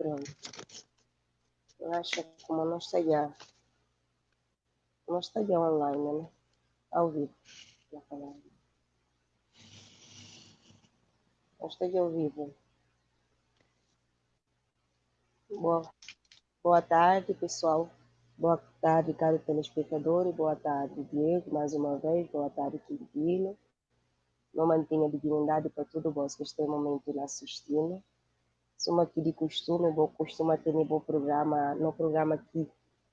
Pronto. Eu acho que como não está já online, né? Ao vivo. Não está já ao vivo. Boa tarde, pessoal. Boa tarde, caro telespectador. E boa tarde, Diego, mais uma vez. Boa tarde, Quintino. Não mantenha dignidade para tudo vós que estão no momento assistindo. Somos aqui de costume, costuma ter um bom programa, no programa aqui,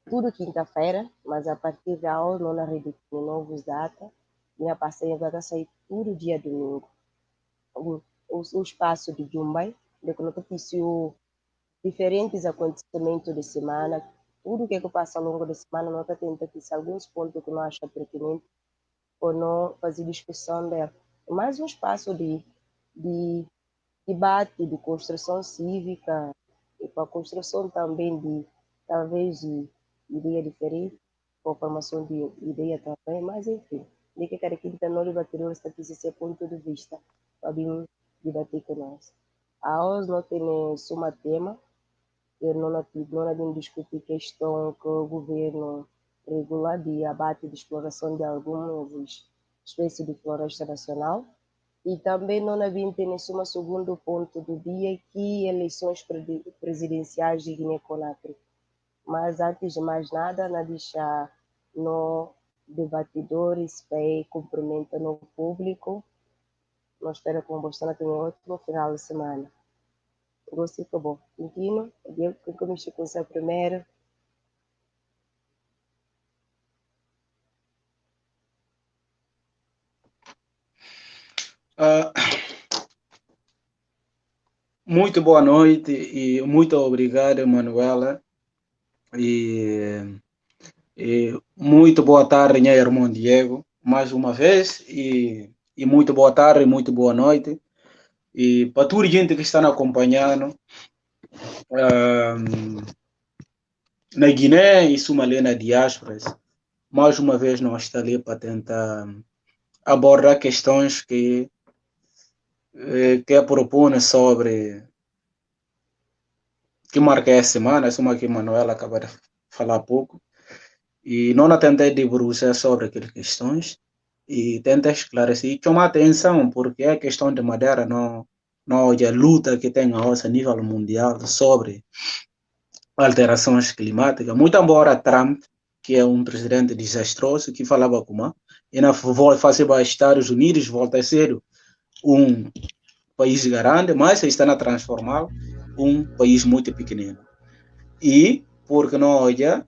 tudo quinta-feira, mas a partir de hoje, não na rede de novos data, minha parceria vai sair todo dia domingo. O espaço de Jumbai, de que notício diferentes acontecimentos de semana, tudo que passa ao longo da semana, nós tentamos que se alguns pontos que não acha pertinente ou não fazer discussão dela. Mais um espaço de debate, de construção cívica e para a construção também de, talvez, de ideia diferente, com formação de ideia também, mas enfim, de que cada quinta nós debateremos esse ponto de vista para vir debater com nós. A hoje nós temos um tema, eu não vim discutir questão que o governo regula de abate de exploração de algumas espécies de floresta nacional. E também não havia um segundo ponto do dia, que eleições presidenciais de Guiné-Conakry. Mas antes de mais nada, não deixar no debatedores para cumprimentar no público. Nós espero que vocês tenham um ótimo final de semana. Gostei que bom. Continua. Eu comecei com você primeiro. Muito boa noite e muito obrigado, Manuela. E muito boa tarde, minha irmã Diego, mais uma vez. E muito boa tarde, muito boa noite. E para toda a gente que está nos acompanhando na Guiné e Somalia, na diáspora, mais uma vez nós estamos ali para tentar abordar questões que propõe sobre que marca essa semana, como aqui Manuela acaba de falar há pouco, e não tentei debruçar sobre aquelas questões e tentar esclarecer e chamar atenção, porque a questão de Madeira não é a luta que tem a nível mundial sobre alterações climáticas, muito embora Trump, que é um presidente desastroso, que falava como e na fazer para os Estados Unidos volta a ser um país grande, mas está a transformar um país muito pequenino. E, porque não olha,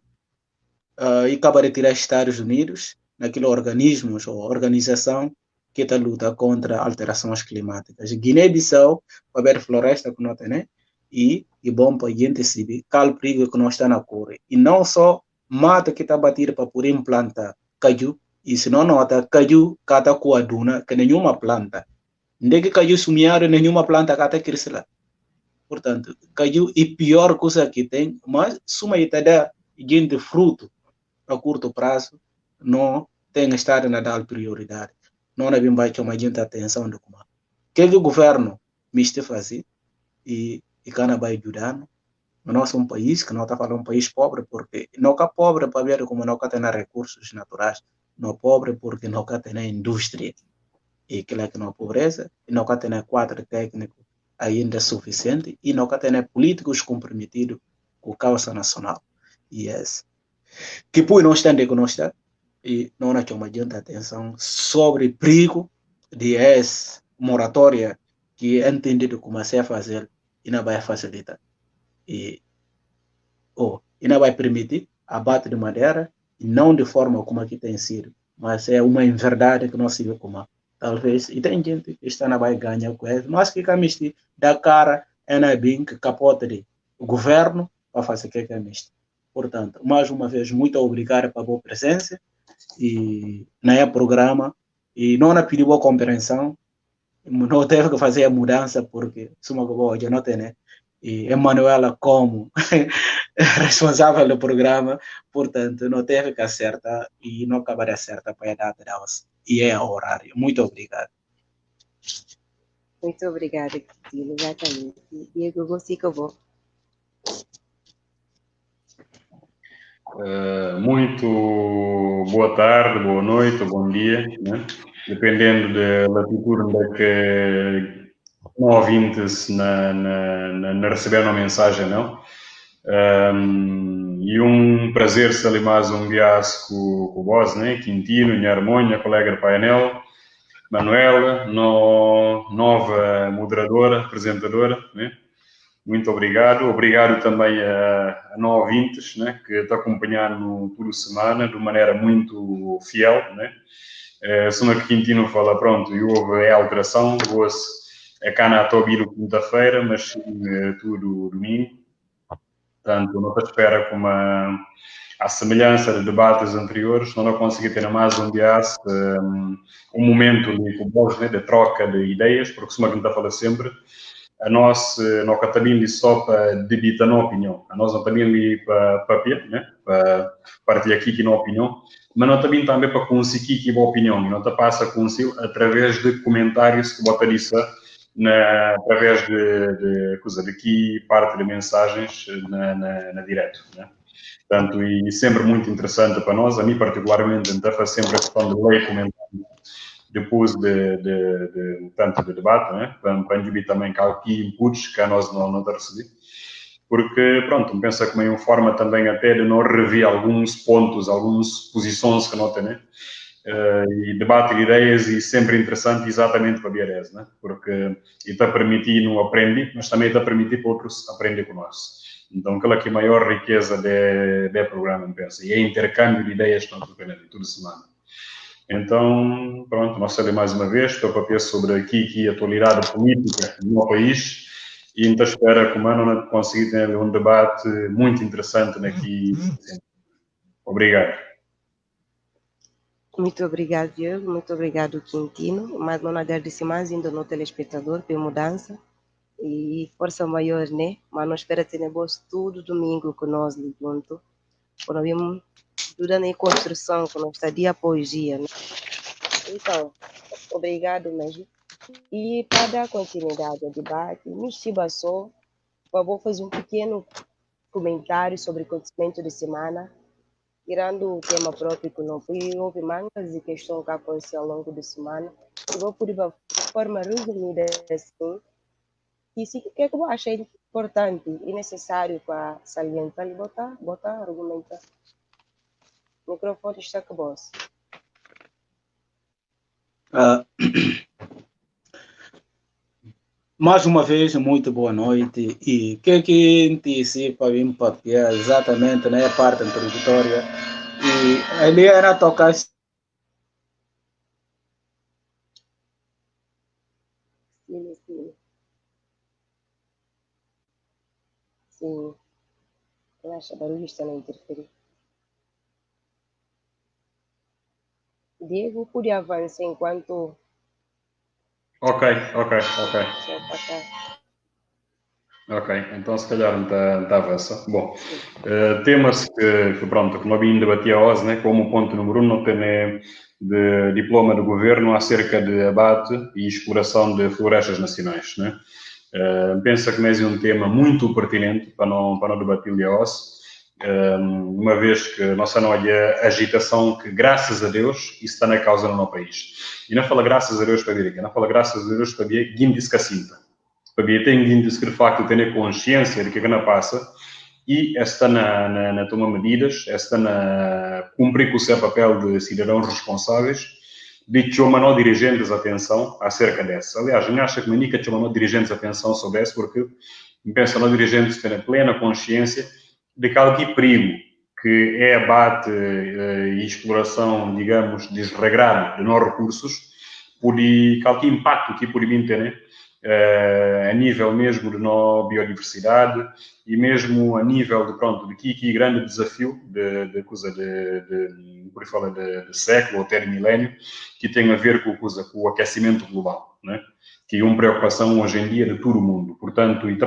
e acaba de tirar Estados Unidos naquele organismos ou organização que está luta contra alterações climáticas. Guiné-Bissau, para ver floresta que não tem, né? E bom para a gente saber qual perigo que nós está na cor. E não só mata que está batido para poder implantar caju, e se não nota, caju cata com a duna, que nenhuma planta. Nem que caju sumiar, nenhuma planta cata crescer lá. Portanto, caju é a pior coisa que tem, mas suma e dá gente fruto a curto prazo, não tem estado na dar prioridade. Não é bem baixo uma gente atenção do como. Que o governo me está fazendo e cana vai ajudar. Nós somos um país que não está falando um país pobre, porque não é pobre para ver como não tem recursos naturais. Não é pobre porque não tem indústria. E que não é pobreza, e não tem quadro técnico ainda suficiente, e não tem políticos comprometidos com a causa nacional. Yes. Que por nós temos que nós está e não há uma adianta atenção sobre o perigo de essa moratória que é entendido como se a fazer e não vai facilitar. E não vai permitir abate de madeira, e não de forma como aqui tem sido, mas é uma verdade que nós sabemos como. Talvez, e tem gente que está na vai ganhar com isso, mas que camiste da cara é bem que capote de o governo para fazer o que camiste. Portanto, mais uma vez, muito obrigado pela boa presença e na programa e não na pediu boa compreensão, não teve que fazer a mudança porque suma boa já não tem, né? E Emanuela como responsável do programa, portanto, não teve que acertar e não acabaria acertar para a data da e é o horário. Muito obrigado. Muito obrigada, Cristina, exatamente. Diego, você que eu vou. Muito boa tarde, boa noite ou bom dia, né? Dependendo da latitude onde é que não ouvintes na receber uma mensagem, não? E um prazer se ali mais um dia com o boss, né? Quintino, minha harmonia, colega de painel, Manuela, nova moderadora, apresentadora, né? Muito obrigado. Obrigado também a não ouvintes, né, que te acompanharam toda semana de maneira muito fiel, né? Semana que Quintino fala, pronto, e houve a alteração, vou-se a cana a Tobiro quinta-feira, mas tudo domingo. Portanto, não te espera como a semelhança de debates anteriores, não consegui ter mais um dia um momento de troca de ideias, porque se uma gente fala sempre, a nós não também só para debitar na opinião, a nós não também ali para papel, né? Para partilhar aqui que na opinião, mas não também para conseguir que a opinião, não te passa a conseguir através de comentários que bota isso através de aqui parte de mensagens na direto, né? Portanto, e sempre muito interessante para nós, a mim particularmente, então faz sempre a questão de ler comentários depois tanto de debate, né? Para incluir também aqui inputs que a nós não recebi. Porque, pronto, pensa que é uma forma também até de não rever alguns pontos, algumas posições que não tem, né? E debate de ideias e sempre interessante exatamente para BRS, né? Porque está permitindo aprender, mas também está permitindo para outros aprender com nós. Então, aquela que é a maior riqueza do programa, penso, e é intercâmbio de ideias que nós aprendemos toda semana. Então, pronto, nós sabemos mais uma vez, estou para pensar sobre aqui a atualidade política do meu país e então espero que o Mano consiga ter um debate muito interessante aqui. Obrigado. Muito obrigado, Diego. Muito obrigado, Quintino. Mas não agradeço mais ainda no telespectador pela mudança. E força maior, né? Mas não espera ter negócio todo domingo com nós junto. Quando vimos durante a construção, que nós está dia após dia, né? Então, obrigado mesmo. E para dar continuidade ao debate, me só, por favor, fazer um pequeno comentário sobre o acontecimento de semana, tirando o tema próprio que não foi, houve mangas e questões que aconteceram ao longo da semana. Eu vou por uma forma resumida assim, e se que eu achei importante e necessário para salientar e botar argumentar. O microfone está com você. Mais uma vez, muito boa noite. E o que antecipa o papel exatamente na parte introdutória? E ali era tocar. Sim, sim. Sim. Eu acho que o barulho está a interferir. Diego, podia avançar enquanto. Ok. Ok, então se calhar não avança. Bom, temas que pronto, como eu debatia hoje, né, como ponto número 1, não tem de diploma do governo acerca de abate e exploração de florestas nacionais, né? Penso que é um tema muito pertinente para não debater hoje, uma vez que nossa não é a agitação que, graças a Deus, isso está na causa no nosso país. E não fala graças a Deus para vir aqui, não fala graças a Deus para vir Guindes Cacinta. Para vir tem Guindes que de facto tem consciência de que não passa e está na tomar medidas, está na cumprir com o seu papel de cidadãos responsáveis, de chamar dirigentes atenção acerca dessa. Aliás, eu acho que a Manica chamou dirigentes atenção sobre isso, porque penso que os dirigentes têm plena consciência de que há aqui perigo, que é abate e exploração, digamos, desregrada de não recursos, por qualquer impacto que por mim tem, a nível mesmo de não biodiversidade e mesmo a nível de que grande desafio de século ou até de milénio, que tem a ver com o aquecimento global, né? Que é uma preocupação hoje em dia de todo o mundo. Portanto, e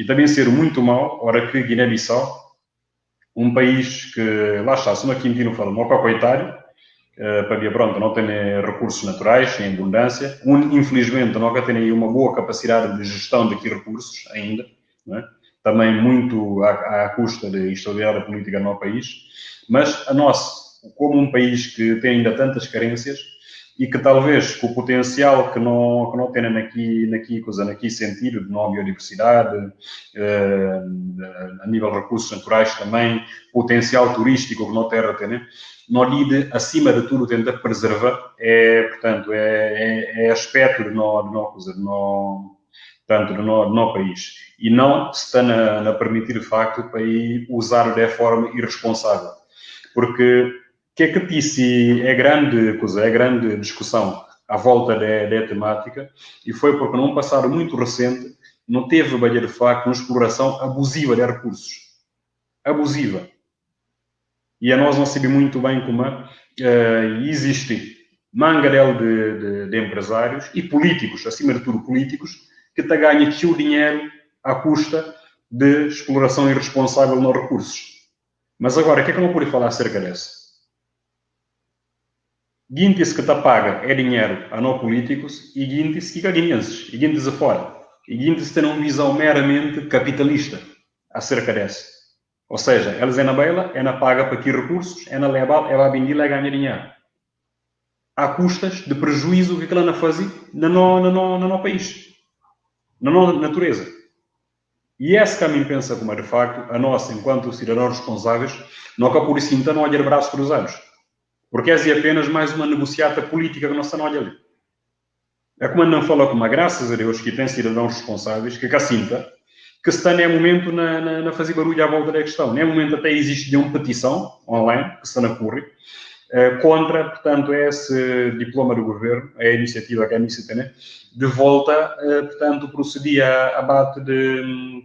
também ser muito mal, ora que Guiné-Bissau, um país que, lá está, se uma Quintino fala, não é coitário, para pronto, não tem recursos naturais em abundância. Infelizmente, não tem uma boa capacidade de gestão de recursos ainda, não é? também muito à custa de estabilidade política no país, mas a nós, como um país que tem ainda tantas carências e que talvez com o potencial que não tem naqui sentido de não biodiversidade, a nível de recursos naturais também, potencial turístico que não terra tem, né? Não lide, acima de tudo, tenta preservar, portanto, aspecto do nosso país. E não se está a permitir, de facto, para ir usar de forma irresponsável. Porque que é que disse, é grande discussão à volta da temática, e foi porque num passado muito recente não teve, de facto, uma exploração abusiva de recursos. Abusiva. E a nós não sabemos muito bem como existe mangarel de empresários e políticos, acima de tudo políticos, que te ganham o dinheiro à custa de exploração irresponsável nos recursos. Mas agora, o que é que eu não pude falar acerca disso? Guintes que te paga é dinheiro a nós políticos e guintes que ganhenses, e guintes a fora. E guintes têm uma visão meramente capitalista acerca disso. Ou seja, eles é na beila, é na paga para que recursos, é na levar, é a vender e ganhar dinheiro. Há custas de prejuízo que ela não faz no nosso país, na nossa natureza. E esse caminho pensa como, de facto, a nós, enquanto cidadãos responsáveis, não cá por isso então não olhar braços cruzados. Porque é apenas mais uma negociata política que não está olha ali. É como não fala como, graças a Deus, que tem cidadãos responsáveis, que sinta que está nem momento na fazer barulho à volta da questão. Nem momento até existe uma petição online, que está na corre, contra, portanto, esse diploma do governo, a iniciativa que a missa tem, de volta, portanto, procedia a abate de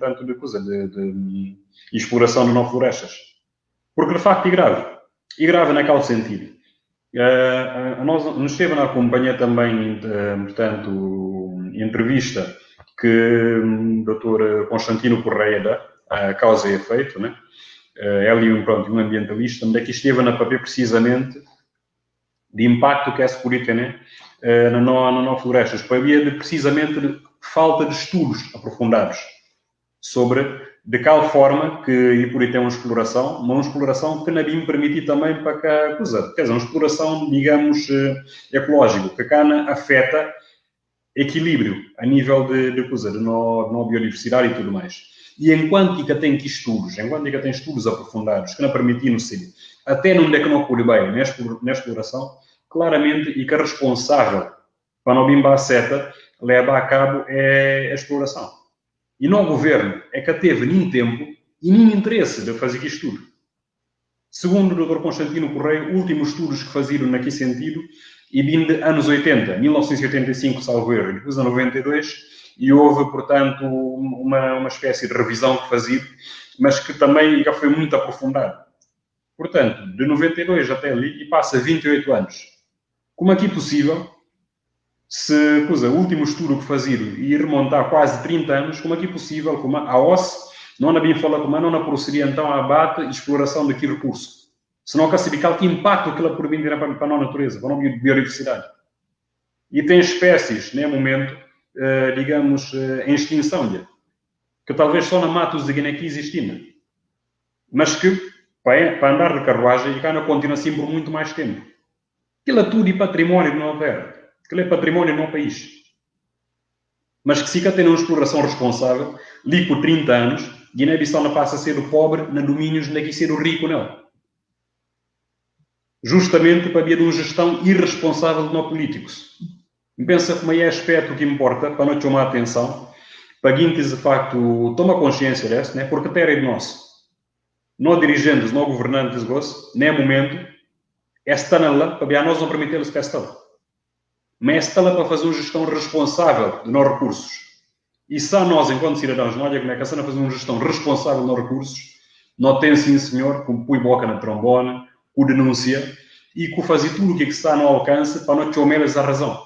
exploração de não florestas. Porque, de facto, é grave. E grave naquele sentido. Nós nos esteve a acompanhar também, portanto, entrevista que o Dr. Constantino Correia da Causa e Efeito, né? Ele um ambientalista, onde é que esteve na papel precisamente de impacto que essa política na florestas. Havia precisamente de falta de estudos aprofundados sobre de qual forma que e por aí tem uma exploração que não me permite também para cá coisa. Quer dizer, uma exploração, digamos, ecológica, que cá afeta equilíbrio a nível de não biodiversidade e tudo mais. E enquanto que tem estudos aprofundados que não permitem ser, até não é que não pode bem na exploração, claramente e que é responsável para não bimbar a seta, leva a cabo a exploração. E não o governo é que teve nem tempo e nem interesse de fazer isto tudo. Segundo o Dr. Constantino Correia, últimos estudos que faziam naquele sentido, e vindo de anos 80, 1985, salvo erro, e depois de 92, e houve, portanto, uma espécie de revisão que fazia, mas que também já foi muito aprofundada. Portanto, de 92 até ali, e passa 28 anos. Como é que é possível, se, o último estudo que fazia e remontar quase 30 anos, como é que é possível, como a OSCE, não havia falado como não procedia então a abate e exploração daquele recurso. Senão que sabe que impacto que ela pode vir para a nossa natureza, para a nossa biodiversidade. E tem espécies, nesse momento, digamos, em extinção, que talvez só na matos de Guiné que existem, mas que, para andar de carruagem, e cá não continua assim por muito mais tempo. Aquilo é tudo e património de nossa terra. Aquilo é património do nosso país. Mas que se cá tem uma exploração responsável, ali por 30 anos, Guiné-Bissau não passa a ser o pobre na domínios onde é que ser o rico, não. Justamente para haver uma gestão irresponsável de nós políticos. E pensa como é aspecto que importa, para não chamar a atenção, para que de facto toma consciência desse, né? Porque terra é de nós. Não dirigentes, não governantes, nem momento, esta lá, para nós não permitir-lhes que esta lá. Mas esta lá para fazer uma gestão responsável de nós recursos. E só nós, enquanto cidadãos, não olha como é que a fazer uma gestão responsável de nós recursos, não tem sim, senhor, com põe boca na trombona, com denúncia, e com fazer tudo o que está no alcance para não chamar-lhes a razão.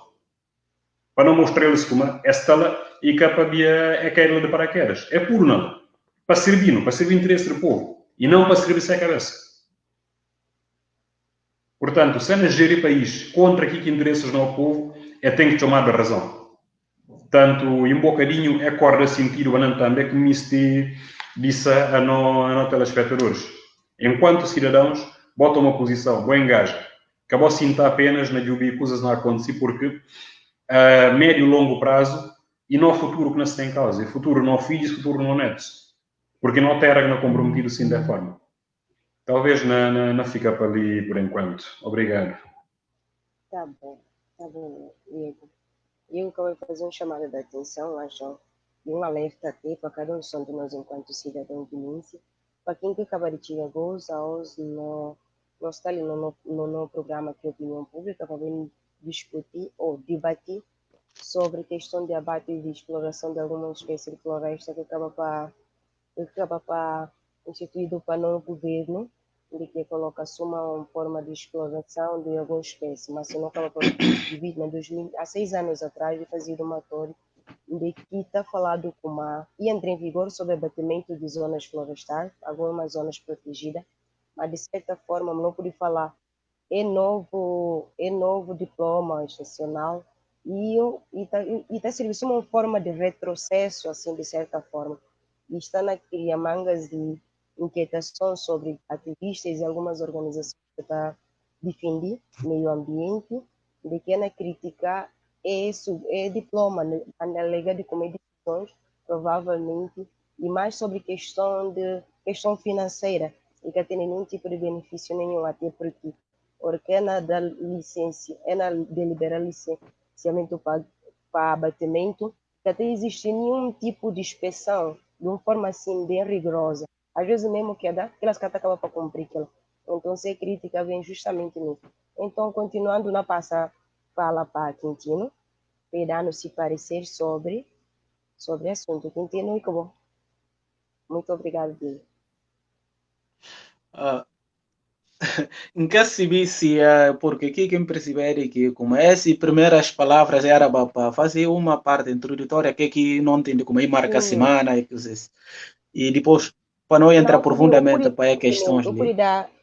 Para não mostrar-lhes como esta lá e que é cair de paraquedas. É puro não. Para servir o interesse do povo. E não para servir-se a cabeça. Portanto, se é gerir país contra aquilo que interesses no povo, tem que tomar a razão. Portanto, e um bocadinho é corda sentir o anantando, é que me este disse a nós telespectadores, enquanto cidadãos, botam uma posição, boa engaja, acabou sinta apenas na Jubi coisas não acontecer porque a médio e longo prazo e não futuro que não se tem em causa, e futuro não filhos, futuro não netos, porque não terra não comprometido assim da forma. Talvez não fica para ali por enquanto. Obrigado. Tá bom, Diego. Eu acabei de fazer um chamado de atenção, acho, e um alerta até para cada um de nós enquanto cidadão de Lince, para quem que acaba de tirar gols, não está ali no programa que é Opinião Pública, para vir discutir ou debater sobre a questão de abate e de exploração de alguma espécie de floresta que acaba para instituído para não governo, de que coloca-se uma forma de exploração de alguma espécie, mas se não acaba por há 6 anos atrás, fazia uma torre de que está falado com e entra em vigor sobre abatimento de zonas florestais, algumas zonas protegidas, mas de certa forma não pude falar é novo diploma excepcional e está servindo uma forma de retrocesso assim de certa forma e está na cria mangas de inquietação sobre ativistas e algumas organizações que estão defendendo meio ambiente de que na criticar é diploma na lega de decisões provavelmente e mais sobre questão financeira e que tem nenhum tipo de benefício nenhum até porque na da licença na deliberar licenciamento para abatimento que até existe nenhum tipo de inspeção de uma forma assim bem rigorosa às vezes mesmo que aquelas que acabam para cumprir aquilo então ser crítica vem justamente nisso então continuando na passar fala para Quintino para se parecer sobre o assunto Quintino e acabou muito obrigado Dele. Nunca se porque aqui quem perceber que como essas primeiras palavras era para fazer uma parte introdutória que não entende como é marca semana e depois para não entrar profundamente para questões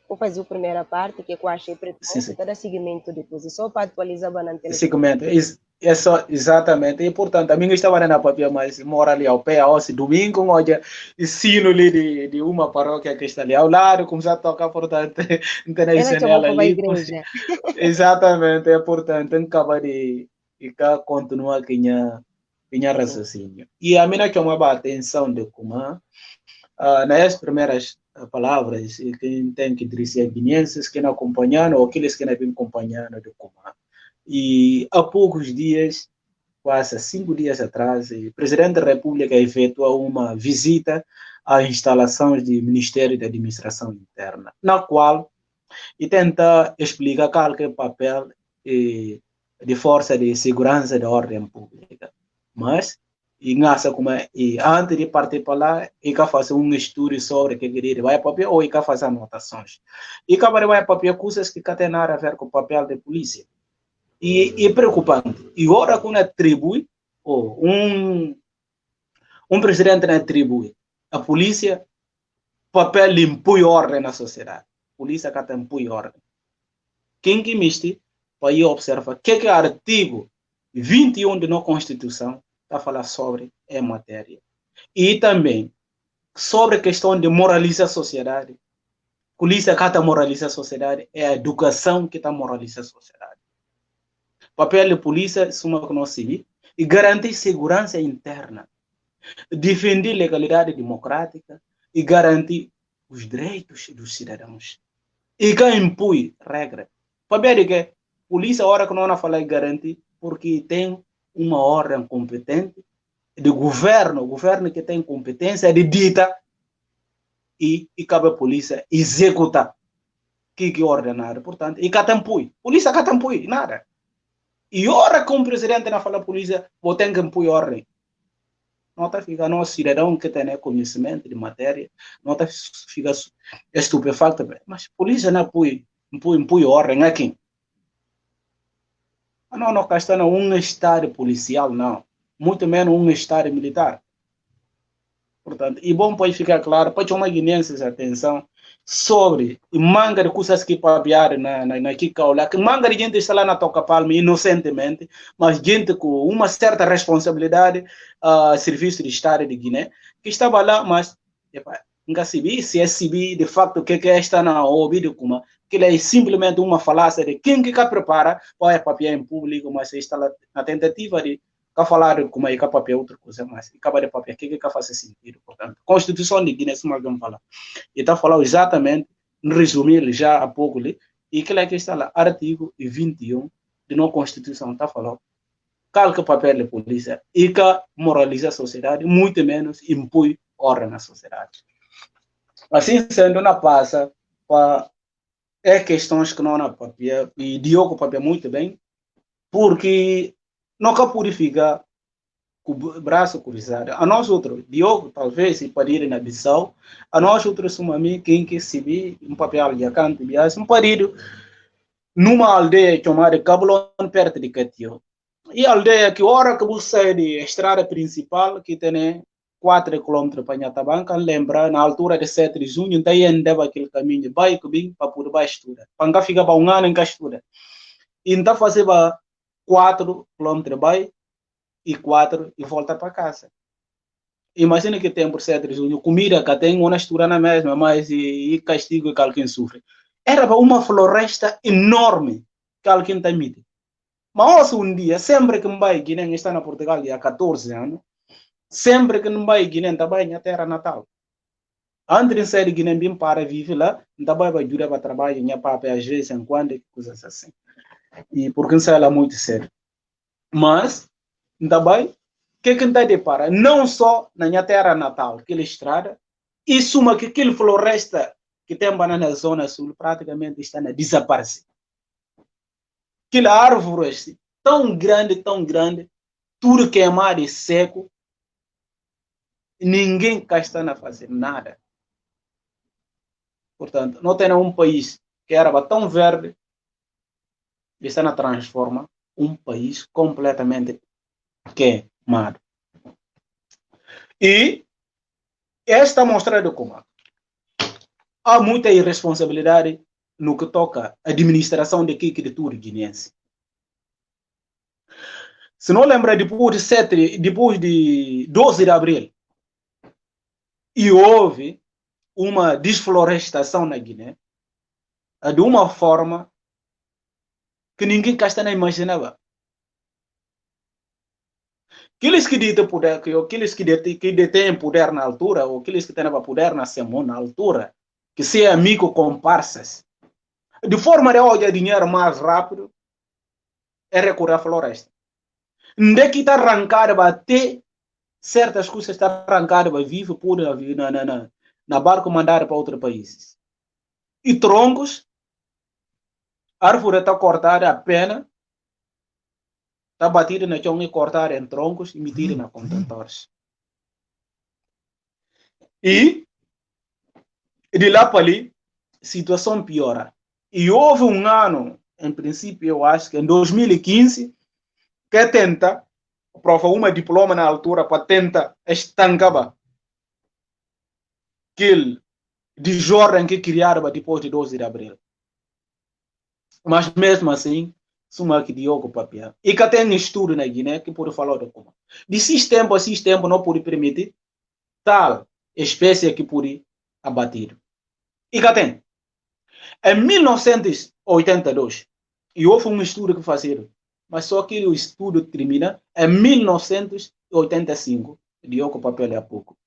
vou fazer a primeira parte que eu achei preto para dar seguimento depois só para atualizar o segmento é só exatamente e portanto a minha estava na papel mas mora ali ao pé ao domingo olha ensino ali de uma paróquia que está ali ao lado começar a tocar portanto internacional ali exatamente é portanto acaba de ficar continuar que tinha raciocínio e a minha chamava a atenção de como nas primeiras palavras quem tem que dizer guineenses que não acompanharam ou aqueles que não vêm acompanhando de como e há poucos dias, quase 5 dias atrás, o Presidente da República efetuou uma visita às instalações do Ministério da Administração Interna, na qual ele tenta explicar qual é o papel de força de segurança da ordem pública. Mas, antes de partir para lá, ele quer fazer um estudo sobre o que ele vai papel ou ele quer fazer anotações. E vai papel coisas que não tem nada a ver com o papel da polícia. E é preocupante. E agora quando atribui, um presidente atribui a polícia papel de impor ordem na sociedade. A polícia que tem impor ordem. Quem que miste para ir observar que é o artigo 21 da nossa Constituição está a falar sobre a matéria. E também sobre a questão de moralizar a sociedade. A polícia que está moralizar a sociedade é a educação que está moralizar a sociedade. O papel da polícia, suma que nós civil, e garantir segurança interna, defender a legalidade democrática e garantir os direitos dos cidadãos. E que impõe regra. O papel de que a polícia, a hora que nós falamos de garantir, porque tem uma ordem competente de governo, o governo que tem competência de dita e cabe a polícia executar o que é ordenado. Portanto, e que impõe. Polícia que impõe, nada. E hora que um presidente não fala polícia, vou ter que impor ordem. Não está ficando um cidadão que tem conhecimento de matéria, não está fica estupefacto. Mas polícia não impõe ordem aqui. Não está um estado policial, não. Muito menos um estado militar. Portanto, e bom pode ficar claro, para chamar guineenses atenção sobre manga de coisas que papiar na Kikaula, que manga de gente está lá na Toca Palma inocentemente, mas gente com uma certa responsabilidade, serviço de Estado de Guiné, que estava lá, mas Nunca sabi se é sabi de facto o que está na ouvido como que é simplesmente uma falácia de quem que prepara para papel em público, mas está na tentativa de falar como é que papel outra coisa, mas acaba de papel que faz sentido. Portanto, Constituição de Guiné, se alguém fala, e está falando exatamente, resumir já há pouco ali, e que é que está lá, artigo 21 de nossa Constituição, está falando calca papel da polícia e que moraliza a sociedade, muito menos impõe ordem na sociedade. Assim sendo, na passa para questões que não na papel, e Diogo papel muito bem, porque nunca purifica com o braço cruzado. A nós outros, Diogo, talvez, se pode ir na Bissau, a nós outros, somos quem que se vê um papel de canto, um parido, numa aldeia chamada Cabulon, perto de Catio. E a aldeia que, hora que você sai de estrada principal, que tem 4 km para Nhatabanca, lembra, na altura de 7 de junho, daí andava aquele caminho, vai que bem, para por baixo estuda. Para ficar para um ano em que estuda. E então fazia 4 km vai e 4 e volta para casa. Imagina que tem por 7 de junho, comida que tem uma estuda na mesma, mas e castigo que alguém sofre. Era uma floresta enorme que alguém tem medo. Mas um dia, sempre que vai Guiné está na Portugal há 14 anos, sempre que não vai Guiné está bem na terra natal. Antes de sair de Guiné, bem para viver lá, não vai ajudar para trabalhar, não para às vezes em quando, coisas assim. E porque não sai lá muito cedo. Mas, não vai, o que está de para? Não só na minha terra natal, aquela estrada, e suma que aquela floresta que tem na zona sul praticamente está a desaparecer. Aquela árvore tão grande, tudo queimado e seco, ninguém cá está a fazer nada. Portanto, não tem um país que era tão verde, está a transformar um país completamente queimado. E esta mostra de como há muita irresponsabilidade no que toca à administração de tudo guinense. Se não lembra, depois de 12 de abril, e houve uma desflorestação na Guiné, de uma forma que ninguém cá imaginava. Aqueles que detêm poder, aqueles que detêm poder na altura, ou aqueles que têm poder na semana, na altura, que se é amigo comparsas, de forma de olhar dinheiro mais rápido, é recorrer à floresta. Onde que está arrancado até certas coisas está arrancado para viver por na barco mandar para outros países. E troncos, a árvore está cortada a pena, está batida na chão e cortada em troncos e metida na contentores. E de lá para ali, a situação piora. E houve um ano, em princípio, eu acho que em 2015, que tenta prova uma diploma na altura para tentar estancar aquele desordem que criaram depois de 12 de abril. Mas mesmo assim, suma que Diogo papel. E que tem estudo na Guiné que pode falar de como. De sistema a sistema não pode permitir tal espécie que pode abatir. E que tem. Em 1982, e houve um estudo que fizeram, mas só que o estudo termina em 1985, Diogo papel é a pouco,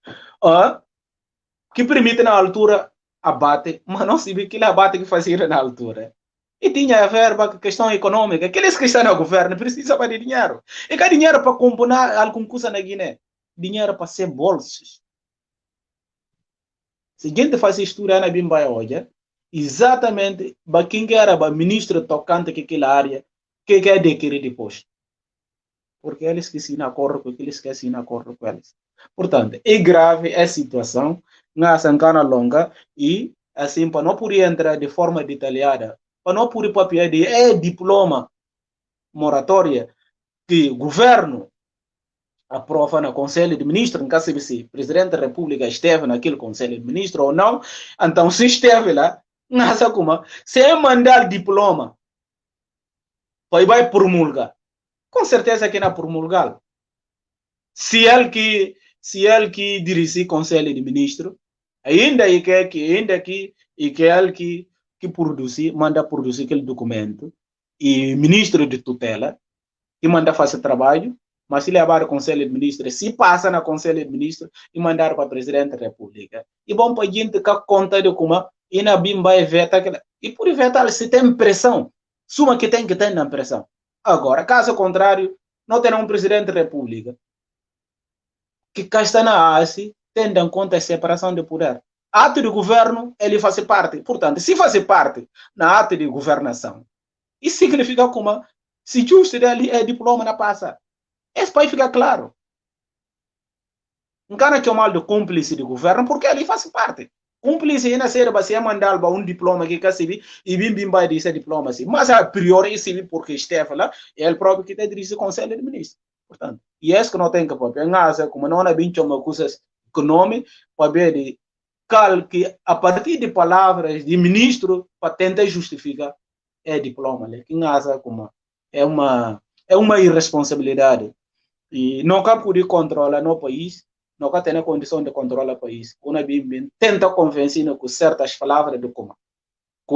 que permite na altura abate, mas não se vê que ele abate que fazia na altura. E tinha a verba, questão econômica, aqueles que estão no governo precisam de dinheiro. E que dinheiro para comprar alguma coisa na Guiné? Dinheiro para ser bolsos. Se a gente faz estudo na Bimba hoje, exatamente para quem era o ministro tocante que aquela área, que é adquirir depois. Porque eles que se não acordo com eles que se não acordo com eles. Portanto, é grave a situação, na sancana longa, e assim, para não poder entrar de forma detalhada, para não poder papel de diploma moratória que o governo aprova no Conselho de Ministros, em caso de se o Presidente da República esteve naquele Conselho de Ministros ou não, então se esteve lá, nessa como, se é mandar diploma, vai promulgar. Com certeza que não promulgar. Se ele que dirige o Conselho de Ministros, Ainda que ele que produzir, manda produzir aquele documento, e ministro de tutela, que manda fazer trabalho, mas se levar ao Conselho de Ministros, se passa na Conselho de Ministros e mandar para o Presidente da República. E bom para a gente que conta de como e na bimba e veta, e por vetar se tem pressão, suma que tem na pressão. Agora, caso contrário, não terá um Presidente da República que cá está na ASI, tendo em conta a separação de poder. Ato de governo, ele faz parte. Portanto, se faz parte na ato de governação, isso significa como se justo dele é diploma na passa. Esse país fica claro. Não cara que é mal de cúmplice de governo, porque ele faz parte. Cúmplice na série vai ser mandar um diploma que recebi e bim vai dizer diploma assim. Mas a priori recebi porque esteve lá, é ele próprio que tem dirige o Conselho de Ministros. Portanto, e esse que não tem que papel, como não é bem uma coisa que nome, para ver de que a partir de palavras de ministro para tentar justificar é diploma, que como é uma irresponsabilidade e nunca poder controlar no país, nunca tem a condição de controlar o país. Uma tenta convencer com certas palavras de como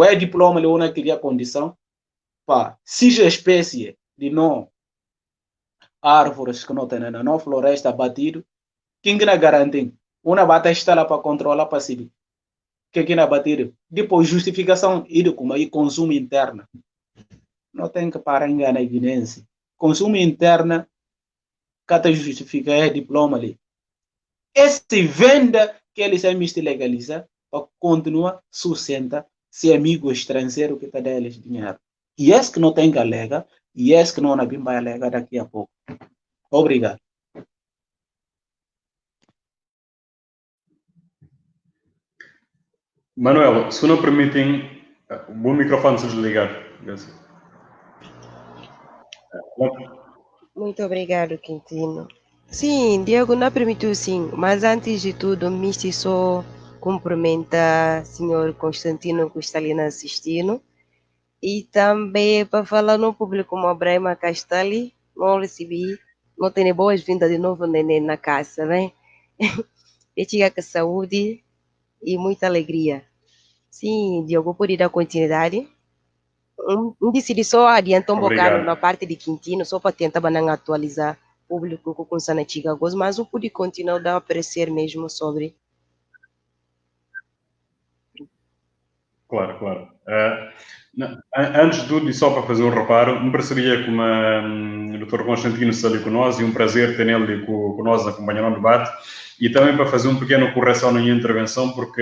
é diploma, ele não queria condição para se a espécie de não árvores que não tem na não floresta batido, quem que garante uma bata está lá para controlar passivo. Que na batido depois justificação e de como e consumo interno. Não tem que parar enganar a evidência. Consumo interno cada justifica é diploma ali. Esse venda que eles se legaliza para continuar sustenta se amigo estrangeiro que está deles dinheiro. E esse que não tem que alega, e esse que não vai alegar daqui a pouco. Obrigado. Manuel, se não permitem, o bom microfone se desligar. Muito obrigado, Quintino. Sim, Diego não permitiu sim, mas antes de tudo, me só cumprimentar o senhor Constantino que está ali assistindo e também para falar no público como a Brahma Castali, não recebi, não tenho boas-vindas de novo neném na casa, né? E chega com saúde e muita alegria. Sim, Diogo, por ir dar continuidade. Decidi só adiantar um bocado na parte de Quintino, só para tentar atualizar o público com o antiga coisa, mas eu pude continuar a dar aparecer mesmo sobre. Claro. Antes de tudo, e só para fazer um reparo, me pareceria como o Dr. Constantino está ali conosco e um prazer ter ele conosco acompanhando o debate e também para fazer uma pequena correção na minha intervenção, porque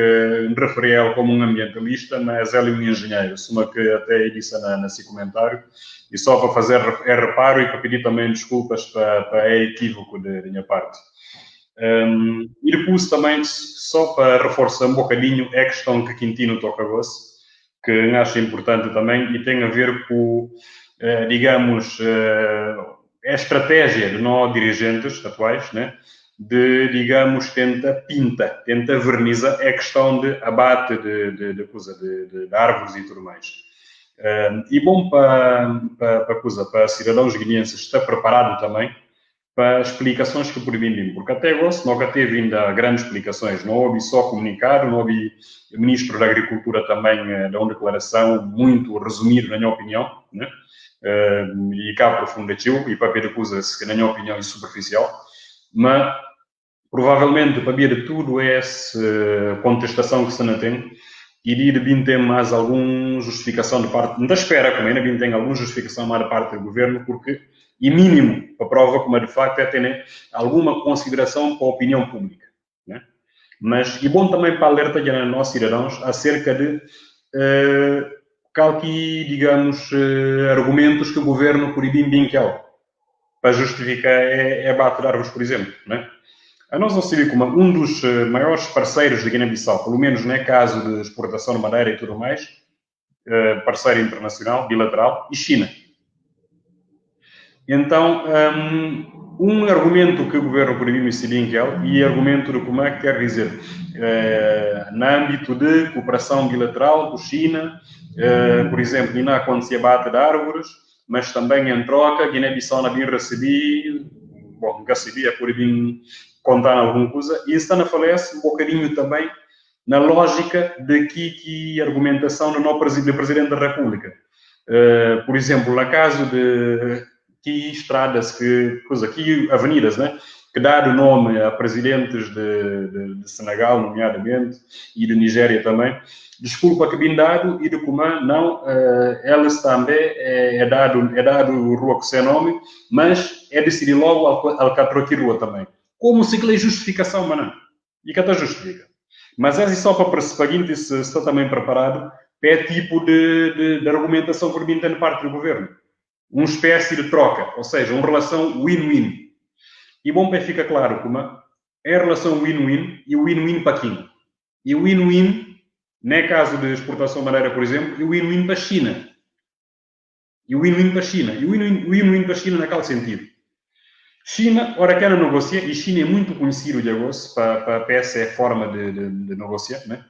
me referi a ele como um ambientalista, mas ele é um engenheiro, suma que até disse nesse comentário, e só para fazer reparo e para pedir também desculpas para equívoco da minha parte. E depois também, só para reforçar um bocadinho, é a questão que Quintino toca hoje, que acho importante também e tem a ver com, digamos, a estratégia de nós dirigentes atuais, né? Digamos, tenta vernizar a questão de abate de árvores e tudo mais. E bom para cidadãos guineenses estar preparado também para explicações que por vir, porque até agora nunca teve ainda grandes explicações, não houve só comunicado, não houve o Ministro da Agricultura também deu uma declaração muito resumida, na minha opinião, né? E cá aprofundativo, e para ver coisas que, na minha opinião, é superficial, mas provavelmente para ver tudo essa contestação que se não tem, iria de ter mais alguma justificação de parte, da espera, como ainda tem alguma justificação mais da parte do governo, porque e mínimo, para prova como de facto é ter alguma consideração para a opinião pública. Né? Mas, e bom também para alerta de nós cidadãos acerca de digamos, argumentos que o governo por bem para justificar é bate de árvores, por exemplo. Né? A nós não se vê como um dos maiores parceiros de Guiné-Bissau, pelo menos no caso de exportação de madeira e tudo mais, parceiro internacional, bilateral, e China. Então, um argumento que o governo proibiu em Silinkel e argumento de como é que quer dizer, no âmbito de cooperação bilateral com China, por exemplo, e não acontecia abate de árvores, mas também em troca, Guiné-Bissau não recebi, bom, nunca sabia por vir contar alguma coisa, e isso não falece um bocadinho também na lógica que argumentação do Presidente da República. Por exemplo, no caso de que estradas, que avenidas, né, que dá o nome a presidentes de Senegal, nomeadamente, e de Nigéria também, desculpa que bem dado, e de Comã, não, elas também é dado rua com seu nome, mas é decidir logo ao aqui rua também. Como se que é justificação, mas não. E que até justifica. Mas é só para o seguinte, se está também preparado, é tipo de argumentação que vem da parte do governo. Uma espécie de troca, ou seja, uma relação win-win. E bom, para ficar claro como é a relação win-win e win-win para quem? E win-win, não caso de exportação de madeira, por exemplo, e win-win para a China. E win-win para a China. E win-win para a China naquele sentido. China, ora quer negociar, e China é muito conhecido de agosto para essa forma de negociar, né?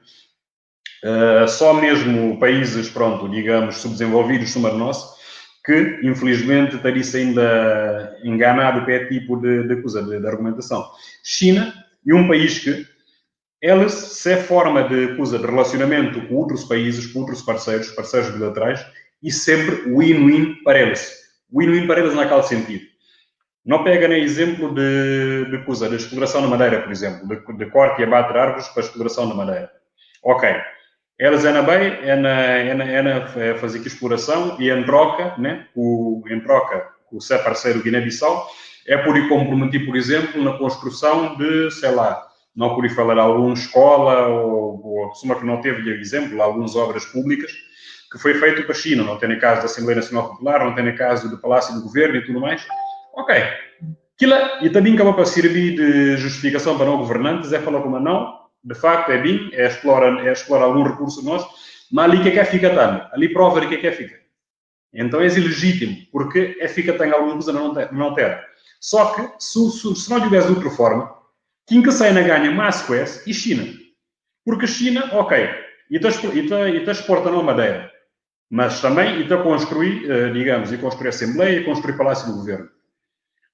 Só mesmo países, pronto, digamos, subdesenvolvidos, como nós, que, infelizmente, estaria ainda enganado para esse tipo de argumentação. China é um país que, eles, se é forma de relacionamento com outros países, com outros parceiros bilaterais, e sempre win-win para eles. Win-win para eles naquele sentido. Não pega nem exemplo de exploração de madeira, por exemplo, de corte e abate de árvores para exploração de madeira. Ok. Eles é na bem, fazer aqui exploração e em troca, né, com o seu parceiro Guiné-Bissau, é por ir comprometer, por exemplo, na construção de, sei lá, não por ir falar de alguma escola ou suma que não teve exemplo, algumas obras públicas, que foi feito para a China, não tem no caso da Assembleia Nacional Popular, não tem no caso do Palácio do Governo e tudo mais. Ok. E também acaba para servir de justificação para não governantes, é falar como não, de facto é bem, é explorar algum recurso nosso, mas ali que é fica tanto, ali prova de que é fica. Então é ilegítimo, porque é fica tem alguma coisa não ter. Só que, se não tivesse de outra forma, quem que sai na ganha mais com esse e China. Porque China, ok, e está exportando a madeira, mas também está a construir, digamos, e construir Assembleia e construir Palácio do Governo.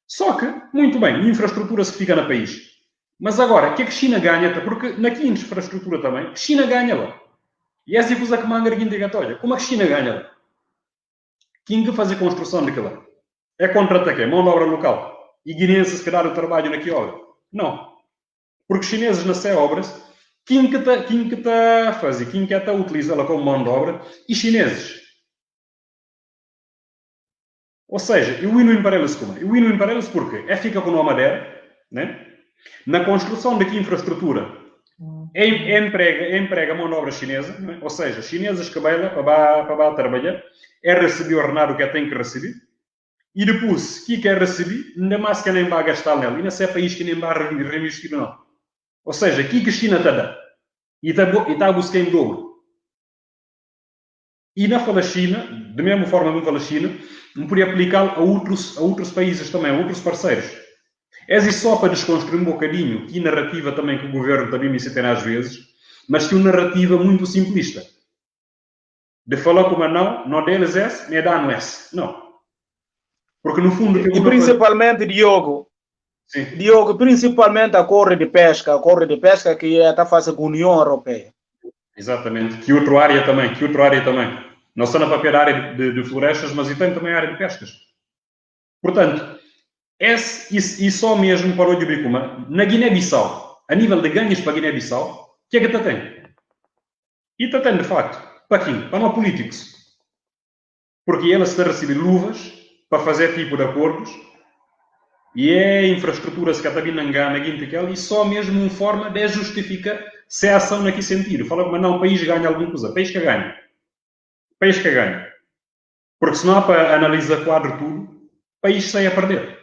Só que, muito bem, infraestrutura se fica no país. Mas agora, o que é que China ganha? Porque na infraestrutura também, China ganha lá. E essa é a coisa que manga aqui indicatória. Como é que China ganha lá? Quem que faz a construção daquilo? É contratar mão de obra local. E guineenses que dar o trabalho naquela obra? Não. Porque chineses nessas obras, quem que está a fazer, quem que está a utilizá-la como mão de obra, e chineses. Ou seja, o win-win para eles como? O win-win para eles porque fica com a madeira, né? Na construção daqui infraestrutura, emprega mão de obra chinesa, né? Ou seja, chineses que vão para trabalhar, receber o ordenado que tem que receber, e depois, que quer receber, ainda mais que nem vai gastar nela, e não é país que nem vai reinvestir, não. Ou seja, que a China está a dar, e está a buscar em dobro. E na fala China, da mesma forma que fala China, não podia aplicá-lo a outros países também, a outros parceiros. É isso só para desconstruir um bocadinho que narrativa também que o governo também me cita às vezes, mas que uma narrativa muito simplista. De falar como não deles é, nem dá não é. Não. Porque no fundo... E principalmente, Diogo, sim. Diogo, principalmente a corre de pesca que está fazendo com a União Europeia. Exatamente. Que outra área também. Não só na própria área de florestas, mas tem também a área de pescas. Portanto, e só mesmo para o Djibicuma, na Guiné-Bissau, a nível de ganhos para a Guiné-Bissau, o que é que está tem? E está tem, de facto, para quem? Para não políticos. Porque eles estão a receber luvas para fazer tipo de acordos e é a infraestrutura se está vindo na Guiné-Bissau e só mesmo uma forma de justificar se é ação naquele sentido. Fala, mas não, o país ganha alguma coisa. País que ganha. Porque se não há para analisar quadro tudo, o país sai a perder.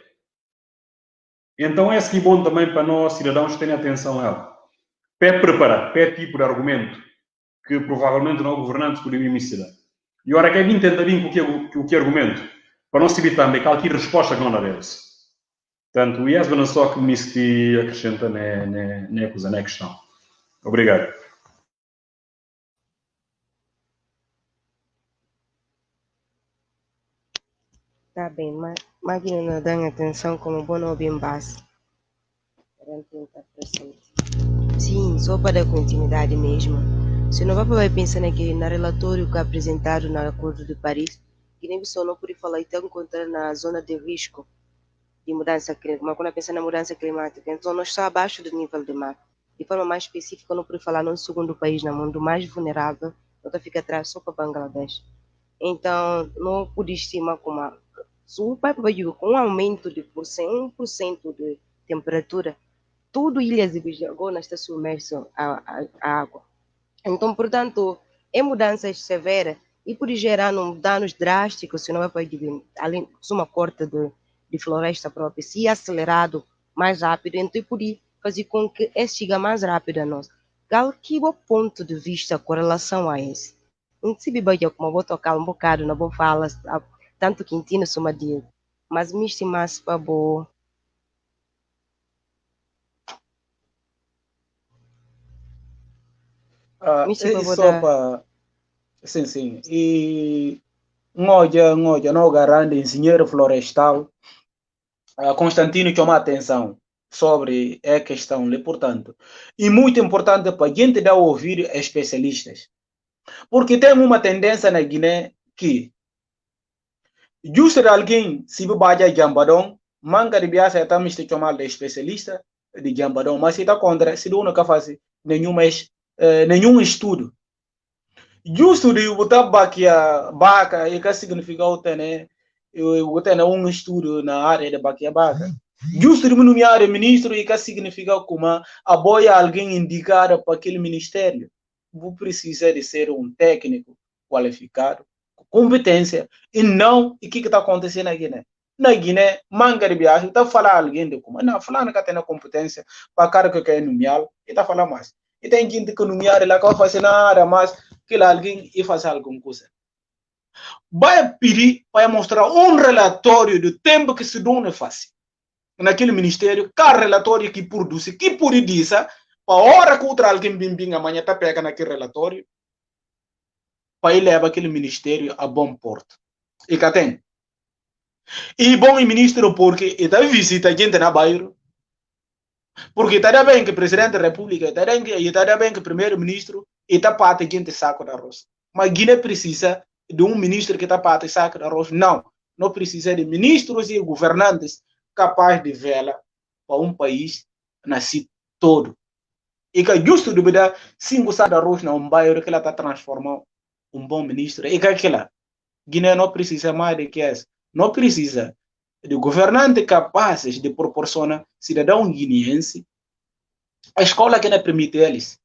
Então é assim bom também para nós, cidadãos, terem atenção a ela. Para preparar, para tipo de argumento que provavelmente não governantes poderiam emitir. E agora que é bem tentar vir com o que argumento, para não se evitar também qualquer resposta que não dá deles. Portanto, o IES não só que me acrescenta na questão. Obrigado. Está bem, mas máquina não dá atenção como bom ouvir em base. Perante a interpretação. Sim, só para dar continuidade mesmo. Se não vai pensar que na relatório que é apresentado no Acordo de Paris, que nem só não pode falar então encontrar na zona de risco de mudança climática, mas quando pensa na mudança climática, então nós estamos abaixo do nível do mar. De forma mais específica, não pode falar no segundo país no mundo mais vulnerável, então fica atrás só para Bangladesh. Então, não pode estimar como se o Pai com um aumento de 1% de temperatura, tudo Ilhas e Bisagona está submerso à água. Então, portanto, é mudanças severas e pode gerar danos drásticos se não vai além de uma corte de floresta própria, se acelerado mais rápido, então pode fazer com que chegue mais rápido a nós. Qual que é o ponto de vista com relação a isso? Se bem como vou tocar um bocado, não vou falar tanto Quintino como Diego, mas me estimasse para boa. Só para... Sim, sim. E ngoja não garante engenheiro florestal. Constantino chama a atenção sobre a questão ali, portanto. E muito importante para a gente dar a ouvir especialistas. Porque tem uma tendência na Guiné que justo alguém se vai a Jambadão, manga de biasa está me chamando de especialista de Jambadão, mas se está contra, se não faz nenhum estudo. Justo de botar baca e que significa o ter um estudo na área de baquia baca. Justo de nomear ministro e que significa como apoia alguém indicado para aquele ministério. Vou precisar de ser um técnico qualificado, competência, e não o que está acontecendo na Guiné. Na Guiné, manga de viagem, está falando alguém de como, não, falando que tem a competência para cara que quer nomear, e está falando mais. E tem gente que nomear lá que vai fazer nada mais que alguém e fazer alguma coisa. Vai pedir para mostrar um relatório do tempo que se dá faz naquele ministério, cada relatório que produz, que por isso, para a hora que outra alguém bim amanhã está pega naquele relatório, para ele levar aquele ministério a bom porto. E cá tem. E bom ministro porque está visita gente na bairro, porque está bem que o presidente da república, está bem que o primeiro-ministro, está parte gente saco de arroz. Mas Guiné precisa de um ministro que está parte saco de arroz. Não precisa de ministros e governantes capazes de velar para um país nascido todo. E que justo de dar 5 sacos de arroz num bairro que ela está transformando um bom ministro. E que aquela Guiné não precisa mais de que isso. Não precisa de governantes capazes de proporcionar cidadão guineense a escola que não permite eles.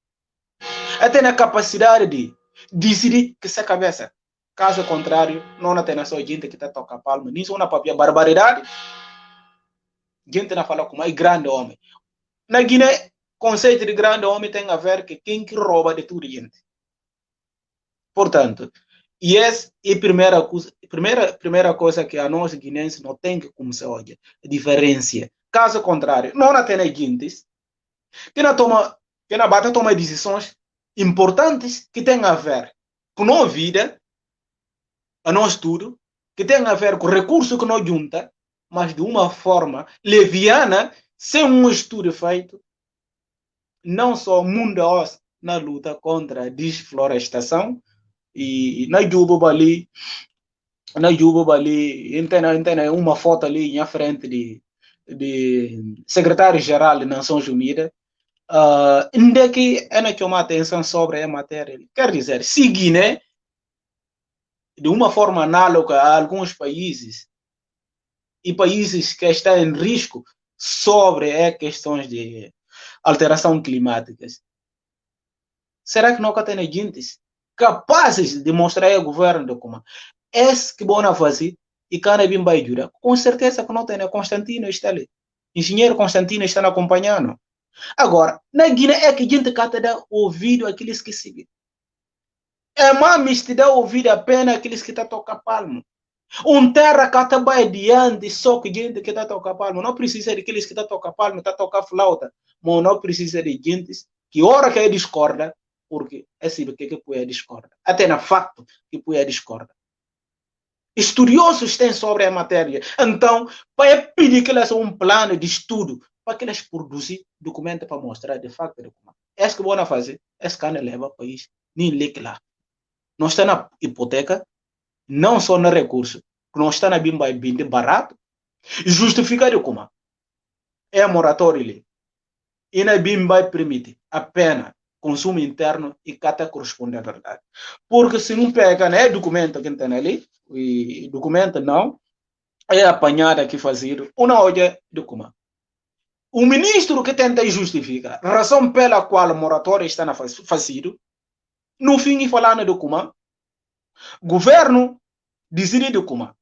Até na capacidade de decidir que essa cabeça. Caso contrário, não tem só gente que está tocando palma. Nisso, uma papia barbaridade. Gente não fala como é grande homem. Na Guiné, conceito de grande homem tem a ver com quem que rouba de tudo gente. Portanto, e essa é a primeira coisa que a nós guinenses não tem que começar hoje. A diferença. Caso contrário, não tem gente que não bata tomar decisões importantes que têm a ver com a nossa vida, a nosso estudo, que tem a ver com o recurso que nós junta, mas de uma forma leviana, sem um estudo feito, não só mundo na luta contra a desflorestação, e na Juba ali, tem uma foto ali em frente de secretário-geral das Nações Unidas, ainda que ela chama atenção sobre a matéria. Quer dizer, se Guiné, de uma forma análoga a alguns países, e países que estão em risco sobre as questões de alteração climática, será que não tem gente capazes de mostrar ao governo de como esse que bom fazer e cada vez vai ajudar? Com certeza que não tem. Constantino está ali. Engenheiro Constantino está acompanhando. Agora, na Guiné é que a gente cata dar ouvido àqueles que seguem. É mais te dá ouvido apenas àqueles que estão tocando palmo. Terra cata vai adiante só que gente que está tocando palmo. Não precisa de aqueles que estão tocando palmo, está tocando flauta. Mas não precisa de gente que hora que discorda, porque é assim que pode discorda. Até no facto que pode discorda. Estudiosos têm sobre a matéria. Então, para pedir que eles um plano de estudo para que eles produzam documentos para mostrar de facto. é que vão fazer, esse cara leva o país, nem lê lá. Nós está na hipoteca, não só no recurso, nós está na bimba bem barato, justifica de como é moratório ali. E na bimba permite apenas consumo interno e cata corresponde à verdade. Porque se não pega, né, documento que tem ali, e documento não, é apanhado aqui fazer uma olha de como. O ministro que tenta justificar a razão pela qual o moratório está na fazido, no fim, falando de como, governo decide de como,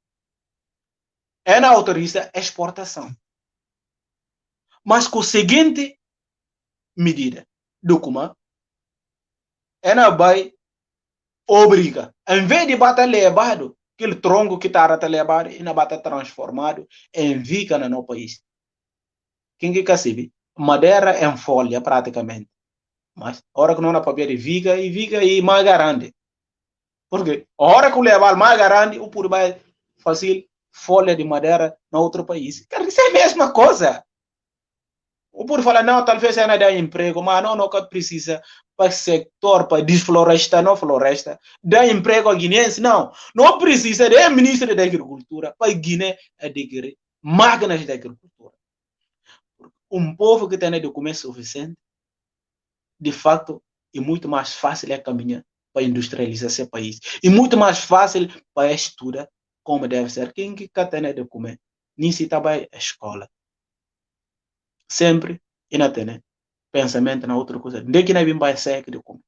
é na autoriza a exportação. Mas com a seguinte medida, de como, é na vai obriga, em vez de bater levado, aquele tronco que está levado, e na bata transformado em vica no nosso país. Quem que sabe? Madeira em folha, praticamente. Mas, a hora que não há papel de viga e mais grande. Porque, a hora que o levar mais grande, o por vai fazer folha de madeira no outro país. Quer dizer, é a mesma coisa. O por falar, não, talvez ainda dê emprego, mas não precisa para o setor, para desflorestar, não floresta, dá emprego a guineense, não precisa de ministro da agricultura para Guiné adquirir máquinas de agricultura. Um povo que tem documento suficiente, de fato, é muito mais fácil caminhar para industrializar esse país. E muito mais fácil para estudar como deve ser. Quem que tem documento? Nem se trabalha a escola. Sempre ainda tem pensamento na outra coisa. De que não vai ser que comer.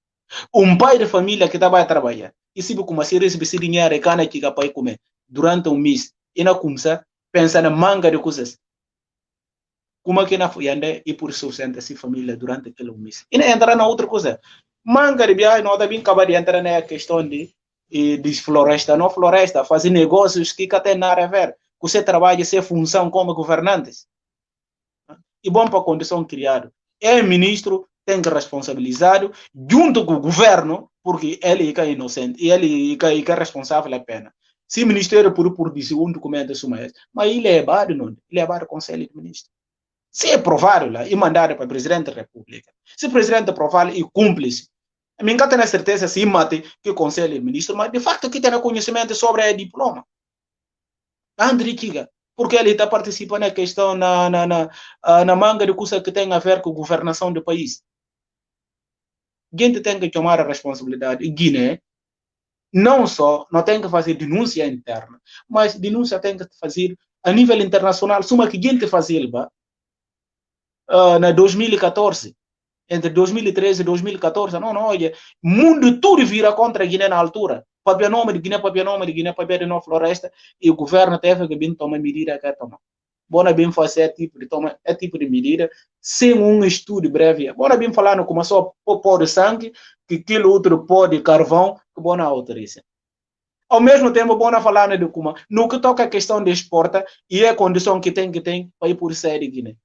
Um pai de família que trabalha a trabalhar e se como se recebe esse dinheiro e cana que para comer durante um mês e não começa pensa na manga de coisas. Como que não foi andar e por sustentar essa família durante aquele mês. E não entrar na outra coisa. Manga de viagem não também acaba de entrar na questão de floresta, não floresta, fazer negócios que tem nada a ver. Você trabalha sem função como governantes. E bom para a condição criada. É ministro, tem que responsabilizar junto com o governo, porque ele é inocente e ele é responsável a pena. Se o ministério por dizer um documento mas ele é levado, não? Ele é levado ao Conselho de Ministros. Se é provado lá e mandado para o Presidente da República, se o Presidente aprovar e cumpre-se, a mim não tenho certeza se mate que o Conselho de Ministros, mas de facto que tem conhecimento sobre o diploma. André Kiga, porque ele está participando na questão na manga de coisa que tem a ver com a governação do país. Gente tem que tomar a responsabilidade. E Guiné, não só, não tem que fazer denúncia interna, mas denúncia tem que fazer a nível internacional. Suma que gente fazia na 2014, entre 2013 e 2014, não, olha, o mundo todo vira contra a Guiné na altura. Papel nome de Guiné, papel de Nova Floresta, e o governo teve que vir tomar medida que tomar. Bora bem fazer tipo de medida, sem um estudo breve. Bora bem falar como só pó de sangue, que aquele outro pó de carvão, que bora autoriza. Ao mesmo tempo, bora falar de como, no que toca a questão de exporta, e a condição que tem para ir por sair de Guiné.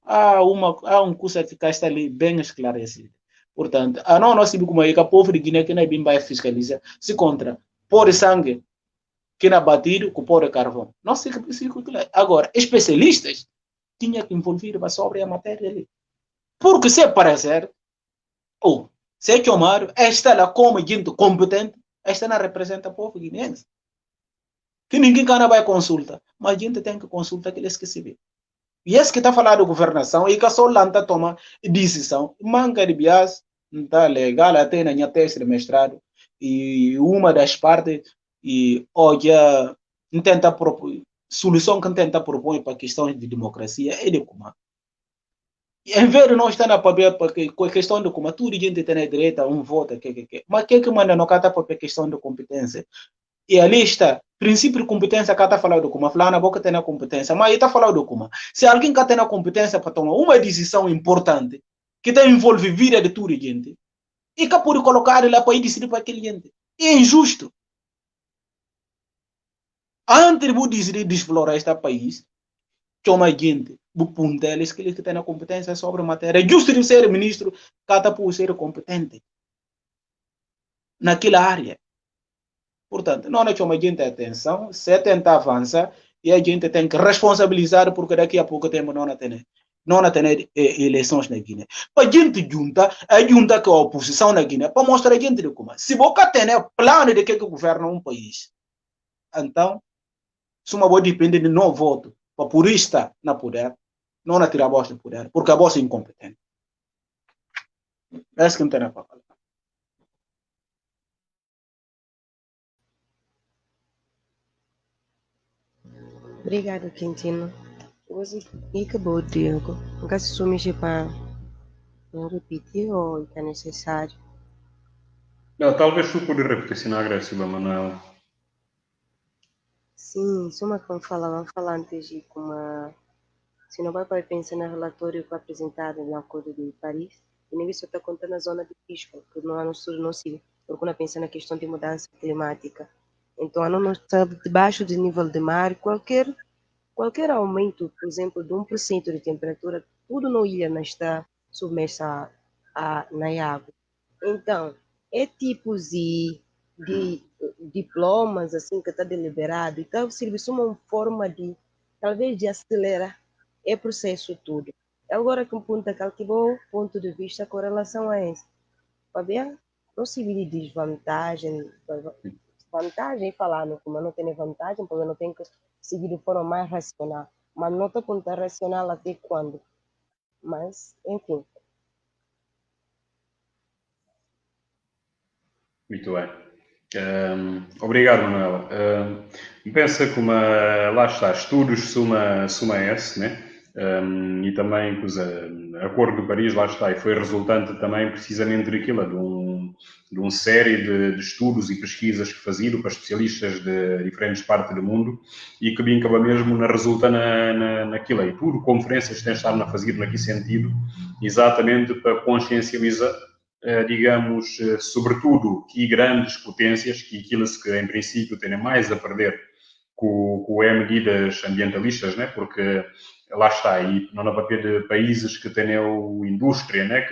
Há um curso que está ali bem esclarecido. Portanto, não nós sabemos como é que o povo de Guiné que não é bem vai fiscalizar, se contra pó de sangue que não é batido com pó de carvão. Não sei que agora, especialistas tinham que envolver sobre a matéria ali. Porque se parecer, ou se é chamado, esta lá como gente competente, esta não representa o povo guineense. Que ninguém vai consulta, mas a gente tem que consultar aqueles que se vê. E esse que está falando de governação, e que só lá está tomando decisão, manga de bias, não está legal, até na minha tese de mestrado, e uma das partes, e olha, tenta propor, solução que tenta propor para questões de democracia é de como. Em vez de nós estar na papel, com a questão de como tudo gente tem direito a um voto, mas que manda no cata para a questão de competência? E ali está, princípio de competência que está falando como, falar na boca tem a competência, mas ele está falando como. Se alguém que tem a competência para tomar uma decisão importante, que tem envolve a vida de toda gente, e que pode colocar lá para ir decidir para aquele gente. É injusto. Antes de decidir desflorestar o país, toma gente, o punteles que ele tem a competência sobre a matéria. Justo de ser ministro, cada por ser competente naquela área. Portanto, não é chama a gente atenção, se tenta avançar, e a gente tem que responsabilizar, porque daqui a pouco tempo não tem não tem eleições na Guiné. Para a gente junta que a oposição na Guiné, para mostrar a gente de como. Se você tem plano de que governa um país, então, se uma boa depende de não voto, para por isso estar na poder, não na tirar a voz do poder, porque a voz é incompetente. É isso que não tem nada para falar. Obrigada, Quintino. Você acabou, Diego. Nunca se sumir para não repetir ou é necessário? Não, talvez tu podes repetir se não agressiva, Manuel. Sim, só como vamos falar antes de como se não vai pensar no relatório que foi apresentado no Acordo de Paris, e nem isso está contando a zona de risco, que não há no sul, não se, porque não pensa na questão de mudança climática. Então, não está debaixo do nível de mar, qualquer aumento, por exemplo, de 1% de temperatura, tudo na ilha não está submersa na água. Então, é tipos de diplomas assim que está deliberado, então serve como uma forma de, talvez, de acelerar o processo tudo. Agora que um ponto calculou, ponto de vista com relação a isso, para ver, não se vê desvantagem, vantagem falando, como não tem vantagem, porque não tem que seguir de forma mais racional, mas não está contar racional até quando, mas, enfim. Muito bem. Obrigado, Manuela. Pensa que lá está, estudos suma S, né? E também pois, Acordo de Paris, lá está, e foi resultante também precisamente daquilo, de uma série de estudos e pesquisas que faziam para especialistas de diferentes partes do mundo e que bem acaba mesmo na resulta naquilo. E tudo, conferências que têm estado a fazer naquele sentido, exatamente para consciencializar, digamos, sobretudo que grandes potências, que aquelas que em princípio têm mais a perder com medidas ambientalistas, né? Porque lá está, e não há papel de países que têm indústria, né?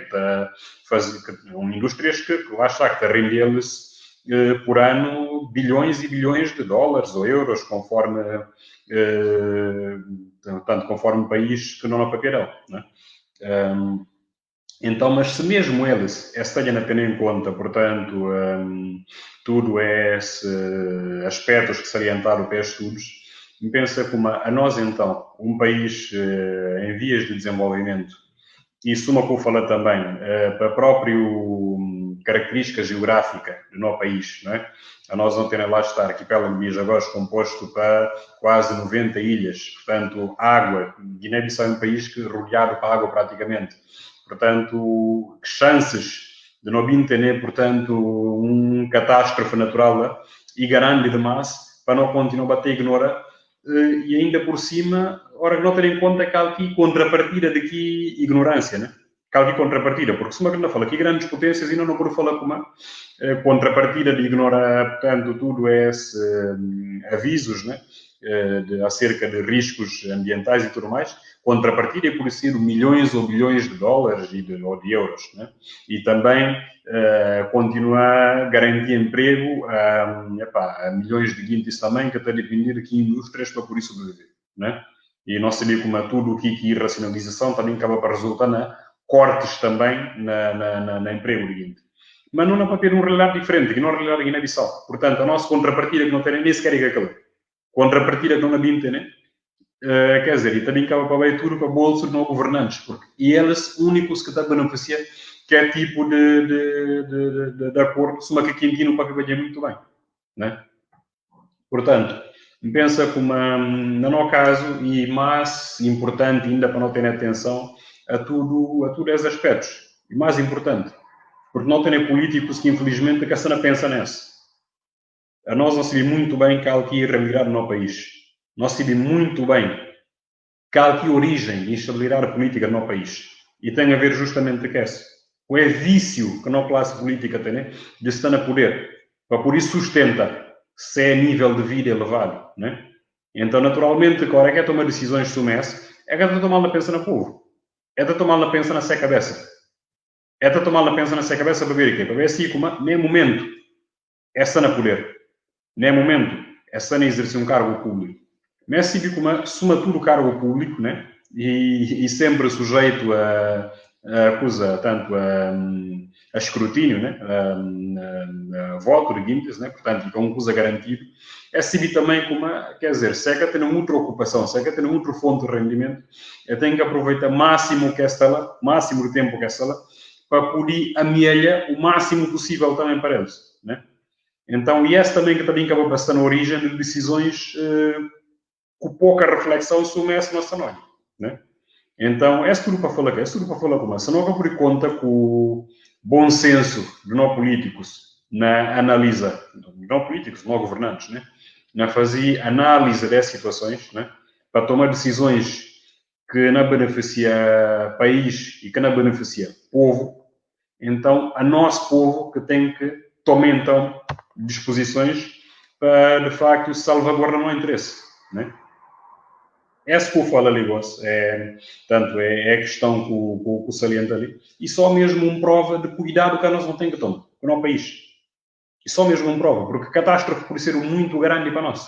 Indústrias que lá está, que rendem-lhes por ano bilhões e bilhões de dólares ou euros, tanto conforme país que não há papel, né? Então, mas se mesmo eles tenham a ter em conta, portanto, tudo esses aspectos que salientaram para estudos, pensa como a nós, então, um país em vias de desenvolvimento, e suma que eu falo também, para a própria característica geográfica do nosso país, não é? A nós não temos lá estar arquipélago de Bijagós composto para quase 90 ilhas, portanto, água. Guiné-Bissau é um país que rodeado para água praticamente. Portanto, que chances de não ter, portanto, catástrofe natural e grande demais para não continuar a bater ignora e ainda por cima, ora não ter em conta que há aqui contrapartida de que ignorância, né? Que há aqui contrapartida, porque se uma grande fala aqui grandes potências e não por falar com uma contrapartida de ignorar, portanto, tudo esses avisos, né? Acerca de riscos ambientais e tudo mais, contrapartida por ser milhões ou bilhões de dólares ou de euros, né? E também continuar a garantir emprego a milhões de guintes também, que está a depender aqui indústrias para por isso sobreviver, né? E nós sabemos como tudo o que racionalização também acaba para resultar na cortes também na emprego de guinte. Mas não há para ter um realidade diferente, que não é a realidade de Guiné-Bissau. Portanto, a nossa contrapartida que não tem nem sequer é aquela. Contrapartida que não habita, né? Quer dizer, e também acaba para ver tudo para bolsos de não governantes, porque eles únicos que estão a beneficiar que é tipo de acordo, se uma Quintino para viver muito bem, né? Portanto, pensa como, no nosso caso, e mais importante ainda para não ter atenção a tudo esses aspectos, e mais importante, porque não tem políticos que infelizmente a cena pensa nessa. A nós não se vê muito bem que há aqui irremediar no país. Não se vê muito bem que há aqui origem de instabilidade política no país. E tem a ver justamente com esse. O vício que a nossa classe política tem, né? De estar a poder. Para por isso sustenta se é nível de vida elevado, né? Então, naturalmente, agora é que tomar decisões sobre esse, é que é de tomar na pensa no povo. É de tomar na pensa na sua cabeça. É de tomar na pensa na sua cabeça para ver o quê? Para ver se, como, nem momento, é estar a poder. Nem momento, é estar a exercer um cargo público. Mas se como suma tudo o cargo público, né? e sempre sujeito a tanto a escrutínio, né? A voto de guindas, né? Portanto, é uma coisa garantido. É se também como, quer dizer, se é que tem outra ocupação, se é que tem outra fonte de rendimento, eu tenho que aproveitar máximo que esta lá, máximo do tempo que esta lá, para poder amelhar o máximo possível também para eles, né? Então, e esse também que também acaba para estar na origem de decisões com pouca reflexão sobre essa nossa noite, né? Então, é tudo para falar, como se não por conta com o bom senso de nós políticos na análise, não políticos, não governantes, né? Na fazer análise das situações, né? Para tomar decisões que não beneficia país e que não beneficia povo. Então, a nosso povo que tem que tomar, então, disposições para, de facto, salvaguardar o nosso interesse, né? Esse que eu falo ali, tanto é a questão que o salienta ali, e só mesmo uma prova de cuidado que nós não temos que tomar, no nosso país. E só mesmo uma prova, porque a catástrofe pode ser muito grande para nós.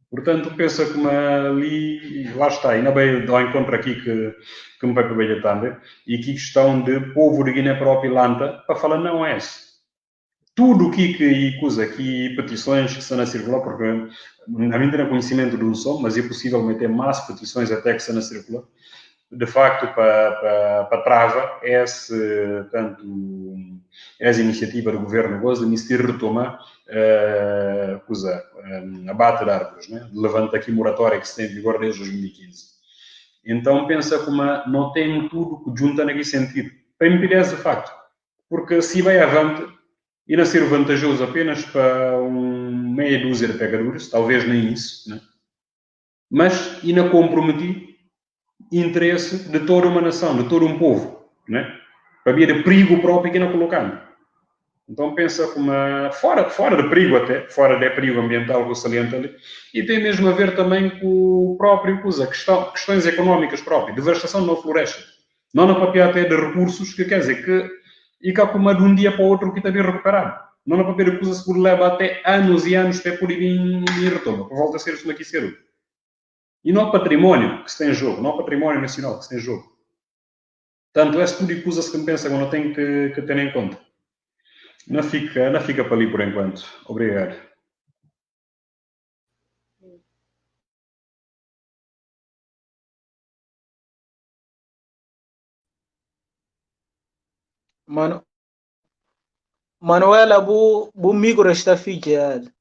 Portanto, pensa que ali, lá está, ainda bem ao encontro aqui que me vai para também, e que questão de povo de Guiné própria e Lanta, para falar, não é esse. Tudo o que usa aqui, petições que estão a circular, porque a mim tem conhecimento de um só, mas é possível meter mais petições até que estão a circular. De facto, para trava, tanto essa iniciativa do governo goza de se retomar a bate de árvores, né? Levanta aqui moratória que se tem em vigor desde 2015. Então, pensa como não tem tudo que junta naquele sentido. Para impedir de facto. Porque se vai avante, e não ser vantajoso apenas para meia dúzia de pegadores, talvez nem isso, né? Mas e não comprometer interesse de toda uma nação, de todo um povo, né? Para vir de perigo próprio que não colocando. Então pensa como fora de perigo até, fora de perigo ambiental que eu saliento ali, e tem mesmo a ver também com o próprio questões económicas próprias, devastação na floresta, não na papel até de recursos, que quer dizer que e que há como de um dia para o outro que está bem recuperado. Não na papel de coisas que leva até anos e anos até por ir em retorno, por volta a ser isso aqui ser. E não há património que se tem em jogo, não há património nacional que se tem em jogo. Portanto, esse tipo de coisas que me pensa que eu não tenho que ter em conta. Não fica para ali por enquanto. Obrigado. Manuela, bu micro está fechado.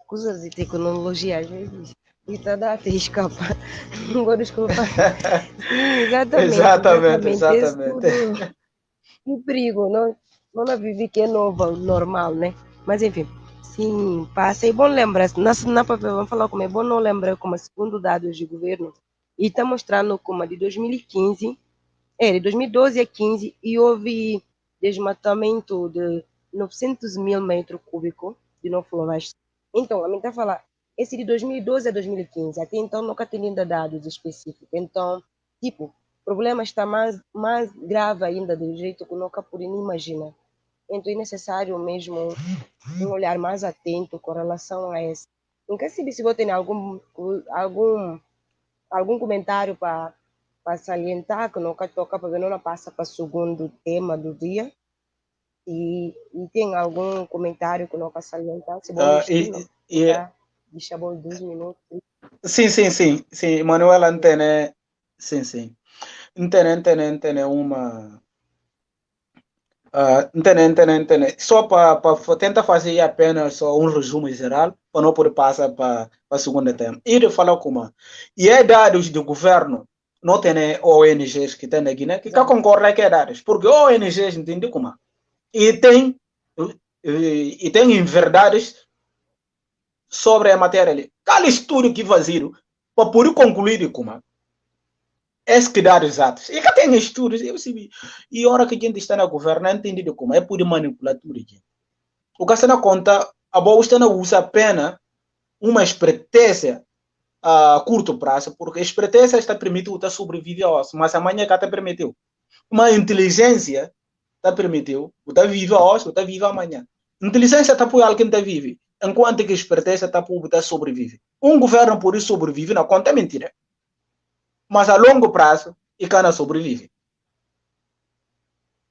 Coisas de tecnologia, às vezes, e toda até escapa. Não vou desculpar. Sim, Exatamente. Um perigo, não vivi que é novo, normal, né? Mas enfim, sim, passei bom lembrar, na papel, vamos falar como é bom não lembrar como segundo dados de governo, e está mostrando como de 2015, de 2012 a 15, e houve desmatamento de 900 mil metros cúbicos de novo floresta. Então, a mim está falando, esse de 2012 a 2015, até então nunca tem ainda dados específicos. Então, tipo, o problema está mais grave ainda do jeito que nunca podemos imaginar. Então, é necessário mesmo um olhar mais atento com relação a isso. Nunca sei se você tem algum comentário para salientar, que nunca toca, porque não passa para o segundo tema do dia. E tem algum comentário que não possa salientar? Se bom, deixa bom 2 minutos. Sim, Manuela, entende? Sim. Entende uma... entende. Só para tentar fazer apenas só um resumo geral, para não poder passar para a segunda tema. E de falar como... E é dados do governo, não tem ONGs que tem na Guiné, que concordam que é dados. Porque ONGs, entende como? E tem inverdades sobre a matéria ali. Qual estudo que faziam para poder concluir como que dados exatos? E que tem estudos, e a hora que a gente está na governa, entende como é por manipular tudo. O que está na conta, a boa está não usa apenas uma esperteza a curto prazo, porque a esperteza está permitindo estar sobreviver hoje, mas amanhã que está permitiu. Uma inteligência está permitiu, está viva hoje, está viva amanhã. Inteligência está por alguém que vive, enquanto que esperteza está por sobrevive. Governo por isso sobrevive, não conta mentira. Mas a longo prazo, e cana sobrevive.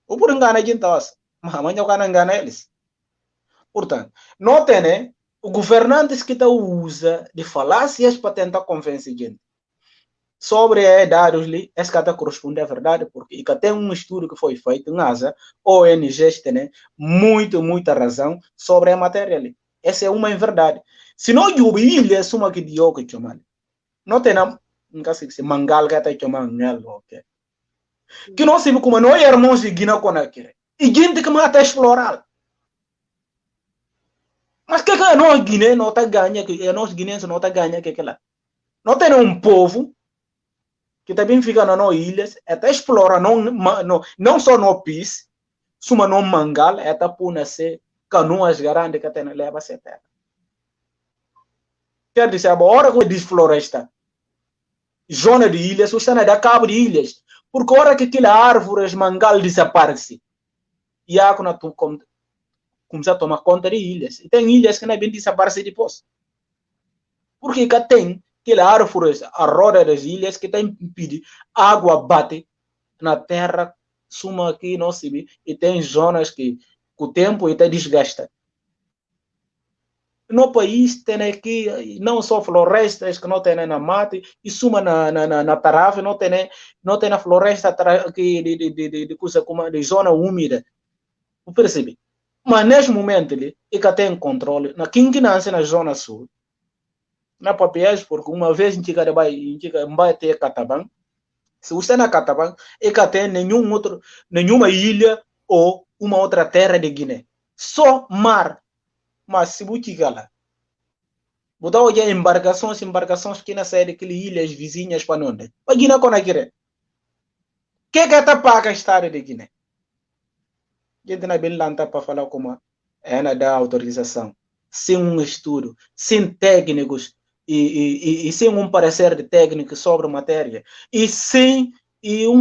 O por engana a gente, mas amanhã o cana engana eles. Portanto, notem, né? O governantes que usa de falácias para tentar convencer a gente sobre dados ali, esse que corresponde à verdade, porque tem um estudo que foi feito em ASA, ONGs tem muita razão sobre a matéria ali. Essa é uma verdade. Se não houve ilha, suma que dio que chamar. Não tem nunca se diz mangal que está chamando nela, ok? Que não se como não é irmãos de Guiné com aquele. E gente que mata explorar. Mas que é nós Guiné não está ganha, que é nós guineenses não está ganha que lá. Não tem um povo que também fica nas ilhas, até explora não só no PIS, suma no mangal, até por nascer canoas grandes que tem leva a ser terra. Quer dizer, agora que desfloresta, zona de ilhas, você não dá cabo de ilhas, porque a hora que aquela árvore, mangal desaparece, e a água começa a tomar conta de ilhas. E tem ilhas que não bem desaparecem depois. Porque cá tem aquela árvore, a roda das ilhas, que tem impede água bate na terra, suma aqui, não se vê, e tem zonas que com o tempo até desgasta. No país tem aqui não só florestas que não tem na mata, e suma na Tarave, não tem na floresta aqui de zona úmida. Percebe? Mas neste momento, ele tem controle. Na quinquinância, na zona sul, na papéis, porque uma vez em Chica vai ter Catabang. Se você na Catabang, e que tem nenhuma ilha ou uma outra terra de Guiné. Só mar. Mas se você chegar lá, você olhar embarcações que na saem daquelas ilhas vizinhas para onde? Para Guiné com aquele. Que está paga a história de Guiné? A gente não é bem lanta para falar como é da autorização. Sem estudo, sem técnicos, e sem parecer de técnico sobre a matéria, e sem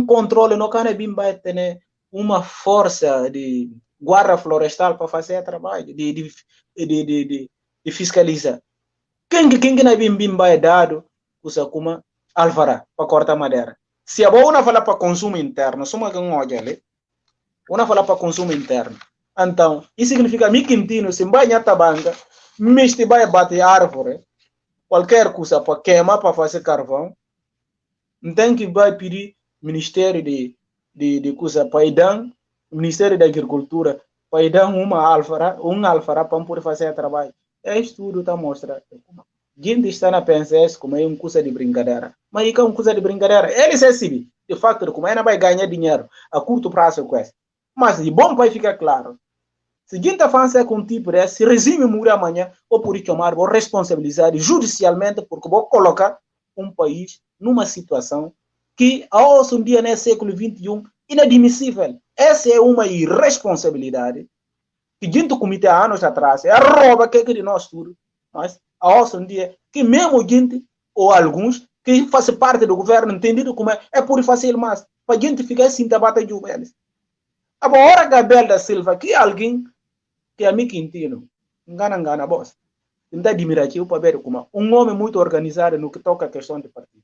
controle, não can vai ter uma força de guarda florestal para fazer trabalho, de fiscalizar. Quem não vai dado, usa como alvará para cortar madeira. Se a boa falar para consumo interno, soma que olha ali, uma falar para consumo interno. Então, isso significa que quintino, se vai na banca, se vai bater árvore, qualquer coisa para queimar, para fazer carvão, tem que vai pedir Ministério de coisa para dar, Ministério da Agricultura, para dar uma alfará para poder fazer trabalho. É estudo está mostrando. Gente está na pensar como é coisa de brincadeira. Mas é uma coisa de brincadeira. Eles recebem, de facto, como não vai ganhar dinheiro a curto prazo com isso. Mas de bom vai ficar claro. Se a gente faz com tipo de se regime morrer amanhã, ou por chamar, vou responsabilizar judicialmente, porque vou colocar um país numa situação que, ao um dia, no século XXI, inadmissível. Essa é uma irresponsabilidade que a gente cometeu há anos atrás. É a rouba que é de nós tudo. Mas, ao um dia, que mesmo gente, ou alguns, que fazem parte do governo, entendido como é por fazer mais, para a gente ficar assim, debate de eles. Agora, Gabriel da Silva, que é alguém que é amigo Quintino, engana, boss. Não admirativo para ver como um homem muito organizado no que toca a questão de partido.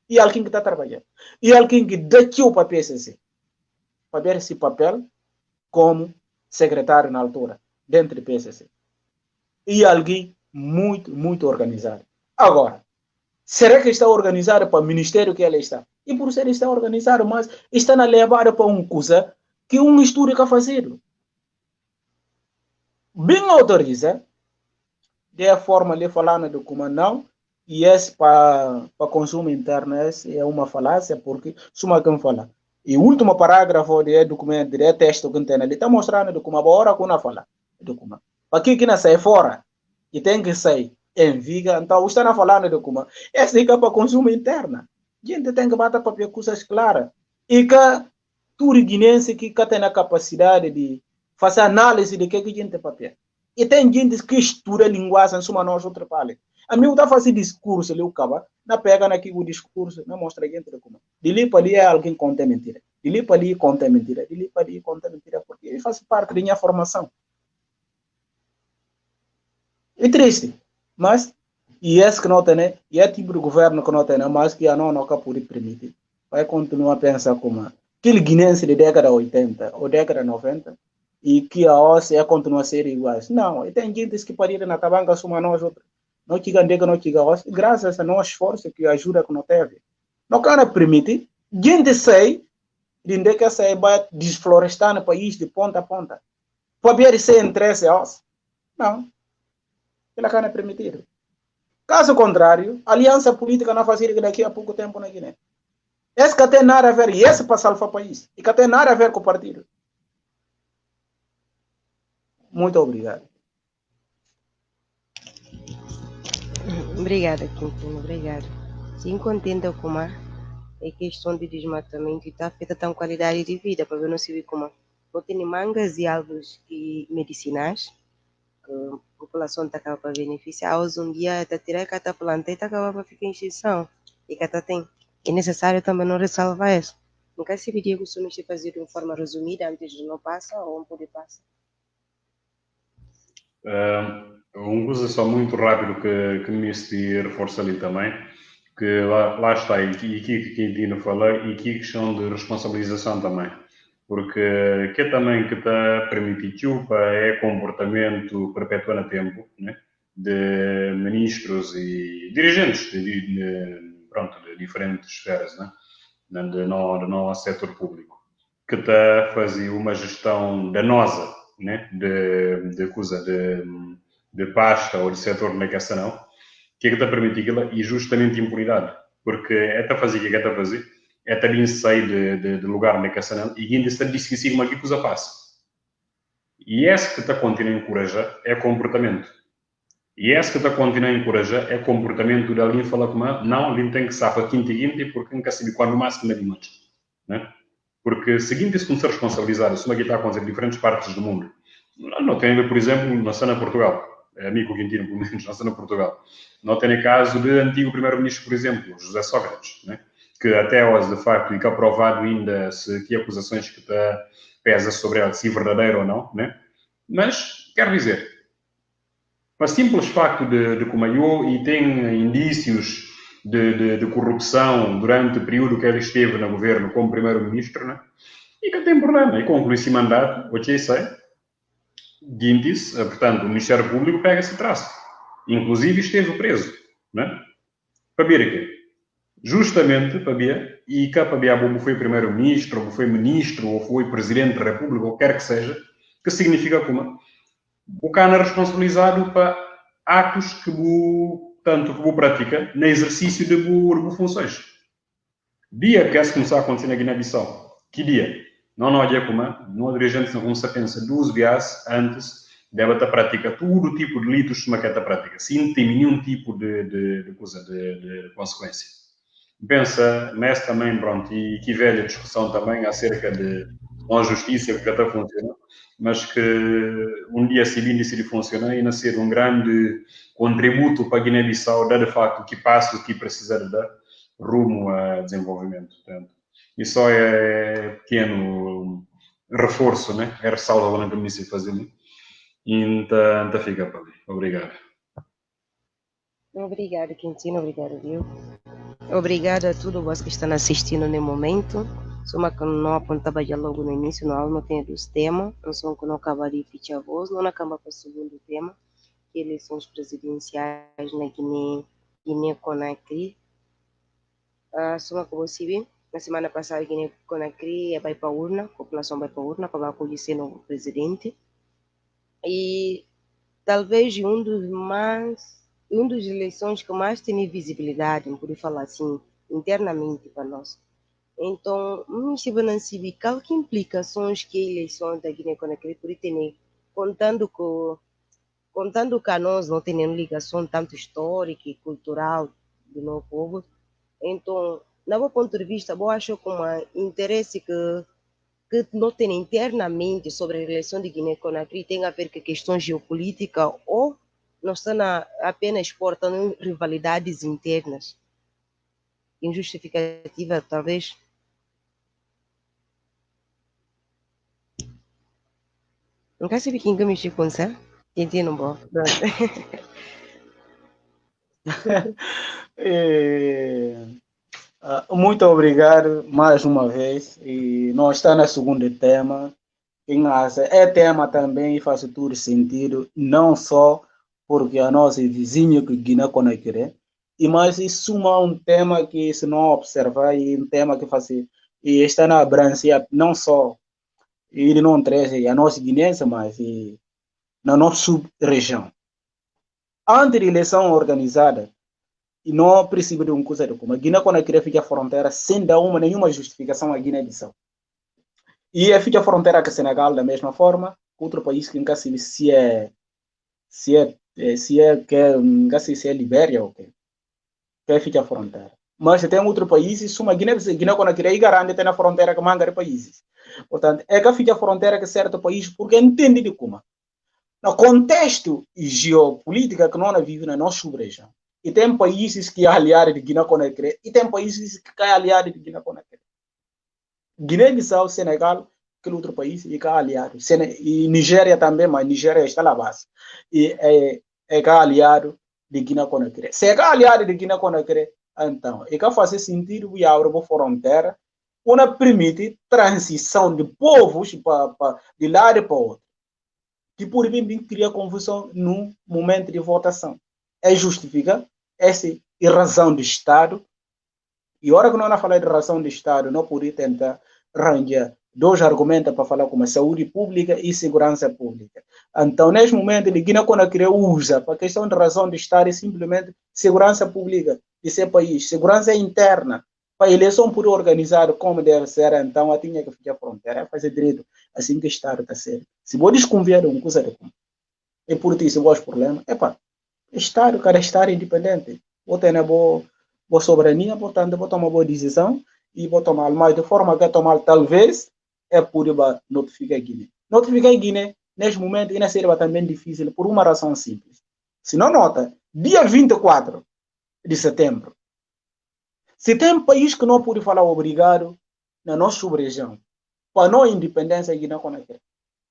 E alguém que está trabalhando. E alguém que deixou para a PSC. Para ver esse papel como secretário na altura, dentro do PSC. E alguém muito organizado. Agora, será que está organizado para o ministério que ele está? E por ser está organizado, mas está levado para uma coisa que um estudo que fazer. Bem autoriza, de a forma ali falando do como não, e esse para consumo interno é uma falácia, porque suma quem fala. E o último parágrafo do documento, do texto que tem ali, está mostrando do como agora que não fala. Para que não sai fora, e tem que sair em viga, então está falando do como esse é para consumo interno. A gente tem que bater para coisas claras. E que todo guinense que tem a capacidade de fazer análise de que a gente tem papel. E tem gente que estuda a linguagem, suma nós outro pale. A mim está fazendo discurso ali o caba, na pega naquele o discurso, não mostra a gente como. De ali para ali é alguém que conta mentira. De ali para ali conta mentira. De ali para ali conta mentira porque ele faz parte da minha formação. É triste, mas e esse que não tem, né? E é tipo de governo que não tem, né? Mas que a não nunca pode permitir. Vai continuar a pensar como aquele guinense de década 80 ou década 90 e que a OSCE continua a ser iguais. Não, e tem gente que pariram na tabanca suma nós outros. Não que gandega, não que gaos, graças a nosso esforço que ajuda que não teve. Não quero permitir, gente sei, de que sai vai desflorestar no país de ponta a ponta. Pode ser interesse a OSCE. Não, ele não permitir. Caso contrário, aliança política não fazia daqui a pouco tempo na Guiné. Esse que tem nada a ver, e esse para salvar o país, e que tem nada a ver com o partido. Muito obrigado. Obrigada, Quintino, obrigada. Sim, contenta com a questão de desmatamento e está afetando a qualidade de vida, para ver não se vê como não tem mangas e árvores medicinais, que a população está acaba para beneficiar, hoje um dia está tirar cada planta e está acaba para ficar em extinção, e cada tem. É necessário também não ressalvar isso. Nunca se pedia que o senhor fazer de uma forma resumida antes de não passar ou não poder passar. Uma coisa só muito rápido que me disse reforço ali também, que lá está, e aqui que Quintino falou, e aqui questão de responsabilização também, porque que também que está permitido é comportamento perpetuado no tempo, né, de ministros e dirigentes pronto, de diferentes esferas, né, do nosso setor público, que está a fazer uma gestão danosa, né, de pasta ou de setor de negação, que é que está a permitir aquilo e justamente impunidade. Porque é a fazer o que é que está a fazer, é a sair de lugar de negação e ainda está difícil uma que coisa passa. E esse que está a continuar a encorajar é comportamento. E esse que está a continuar a encorajar é comportamento da linha fala como não, ali tem que safa quinta porque nunca se quando mais que não né? Porque seguinte se começar a responsabilizar, isso aqui está a acontecer em diferentes partes do mundo. Não tem a ver, por exemplo, na cena Portugal. É amigo Quintino, pelo menos, na cena Portugal. Não tem o caso de antigo primeiro-ministro, por exemplo, José Sócrates, né? Que até hoje, de facto, e que aprovado ainda se que acusações que pesa sobre ela, se verdadeiro ou não, né? Mas, quero dizer, para simples facto de comaiou e tem indícios de corrupção durante o período que ele esteve no governo como primeiro-ministro, né? E que tem problema. E conclui esse mandato, o que sei, Guintis, portanto, o Ministério Público pega esse traço. Inclusive esteve preso, né? Para ver aqui. Justamente para ver, e cá para ver, ou foi primeiro-ministro, ou foi ministro, ou foi presidente da República, ou quer que seja, que significa como o cana é responsabilizado para atos que tanto que o pratica no exercício de funções. Dia que esse começar a acontecer na Guiné-Bissau, que dia? Não há dia como, não há dirigente não começa a pensar 2 dias antes deve estar prática todo tipo de delitos que está prática, sem ter nenhum tipo de consequência. Pensa, mas também, pronto, e que velha discussão também acerca de uma justiça que está funcionando, mas que um dia se inicia de funcionar e nascer um grande contributo para a Guiné-Bissau, dar de facto que passos que precisa de dar rumo a desenvolvimento. Portanto, e só é pequeno reforço, né? É ressalva lá que me disse fazer. E então fica para ali. Obrigado. Obrigada, Quintino. Obrigada, viu? Obrigada a todos vocês que estão assistindo no momento. Só que não apontava já logo no início, não tem dos temas. Não são que não acaba de fichar a voz, não acaba para o segundo tema, que eleições presidenciais na Guiné-Conakry. Só que você na semana passada, a Guiné-Conakry vai para a urna, a população vai para a urna para conhecer o novo presidente. E talvez um dos eleições que mais tem visibilidade, não poder falar assim, internamente para nós. Então, não se vai saber qual que implicações que a eleição da Guiné-Conakry pode ter, contando que a nós não tem nenhuma ligação tanto histórica e cultural do nosso povo. Então, do meu ponto de vista, eu acho como interesse que não tem internamente sobre a eleição de Guiné-Conakry tem a ver com questões geopolíticas ou não estão apenas exportando rivalidades internas, injustificativa talvez. Não quer saber quem me com você? Entendo, bom. Muito obrigado mais uma vez. E nós estamos no segundo tema. É tema também e faz todo sentido, não só porque a nossa vizinha que Guiné-Conakry, e mas isso é um tema que, se não observar, é um tema que faz e está na abrangência não só ele não traz a nossa guinense, mas e, na nossa sub-região. Antes da eleição organizada, e não precisa de uma coisa de como a Guiné-Conakry fica a fronteira sem dar nenhuma justificação à Guiné-Bissau. E fica a fronteira com o Senegal da mesma forma, outro país que nunca se é se é Libéria ou que fica a fronteira. Mas se tem outro país, isso uma Guiné-Conakry e garante ter na fronteira com manga de países. Portanto, é que fica a fronteira com certo país porque entende de como. No contexto geopolítico que nós vivemos na nossa região, e tem países que é aliado de Guiné-Conakry e tem países que é aliado de Guiné-Conakry. Guiné-Bissau, Senegal, aquele outro país, e é aliado. E Nigéria também, mas Nigéria está lá base. E é aliado de Guiné-Conakry. Se é aliado de Guiné-Conakry, então, é que faz sentido e abre a fronteira, uma permite transição de povos de lado para outro. Que por vir cria confusão no momento de votação. É justificar essa razão do Estado. E a hora que nós falamos de razão do Estado, não poderia tentar arranjar dois argumentos para falar como saúde pública e segurança pública. Então, neste momento, ele Guiné-Conakry usa para a questão de razão do Estado é simplesmente segurança pública de seu país, segurança interna. Para a eleição poder organizar como deve ser, então, a tinha que ficar a fronteira, fazer direito assim que o Estado está sendo. Se vou desconfiar de uma coisa de como. E por isso, se problema, Estado, cada Estado é independente. Vou ter boa soberania, portanto, vou tomar boa decisão e vou tomar mais de forma que tomar, talvez, é por notificar a Guiné. Notificar a Guiné, neste momento, ainda seria também difícil por uma razão simples. Se não nota, dia 24 de setembro, se tem um país que não pode falar obrigado na nossa sub-região, para não independência Guiné-Conakry,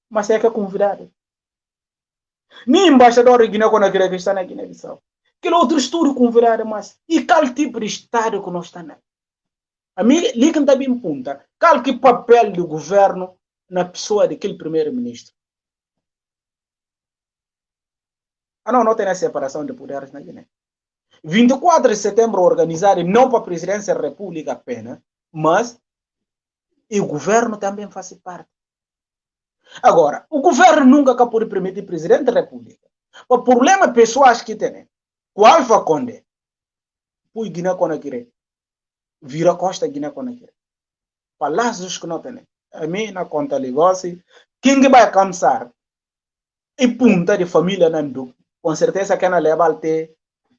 mas é que é convidado. Nem embaixador de Guiné-Conakry que está na Guiné-Bissau. Aquele outro estudo convidado, mas e qual tipo de Estado que nós estamos? A mim, liga também punta, qual que é o papel do governo na pessoa daquele primeiro-ministro? Não tem a separação de poderes na Guiné. 24 de setembro organizado não para a presidência da República apenas, mas o governo também faz parte. Agora, o governo nunca pode permitir o presidente da República. O problema pessoas que tem, o Alfa Condé, o Guiné-Conakry, vira costa Guiné-Conakry. Palácios que não tem. A mim, na conta negócio, quem vai cansar e punta de família Nandu, com certeza que não leva a ter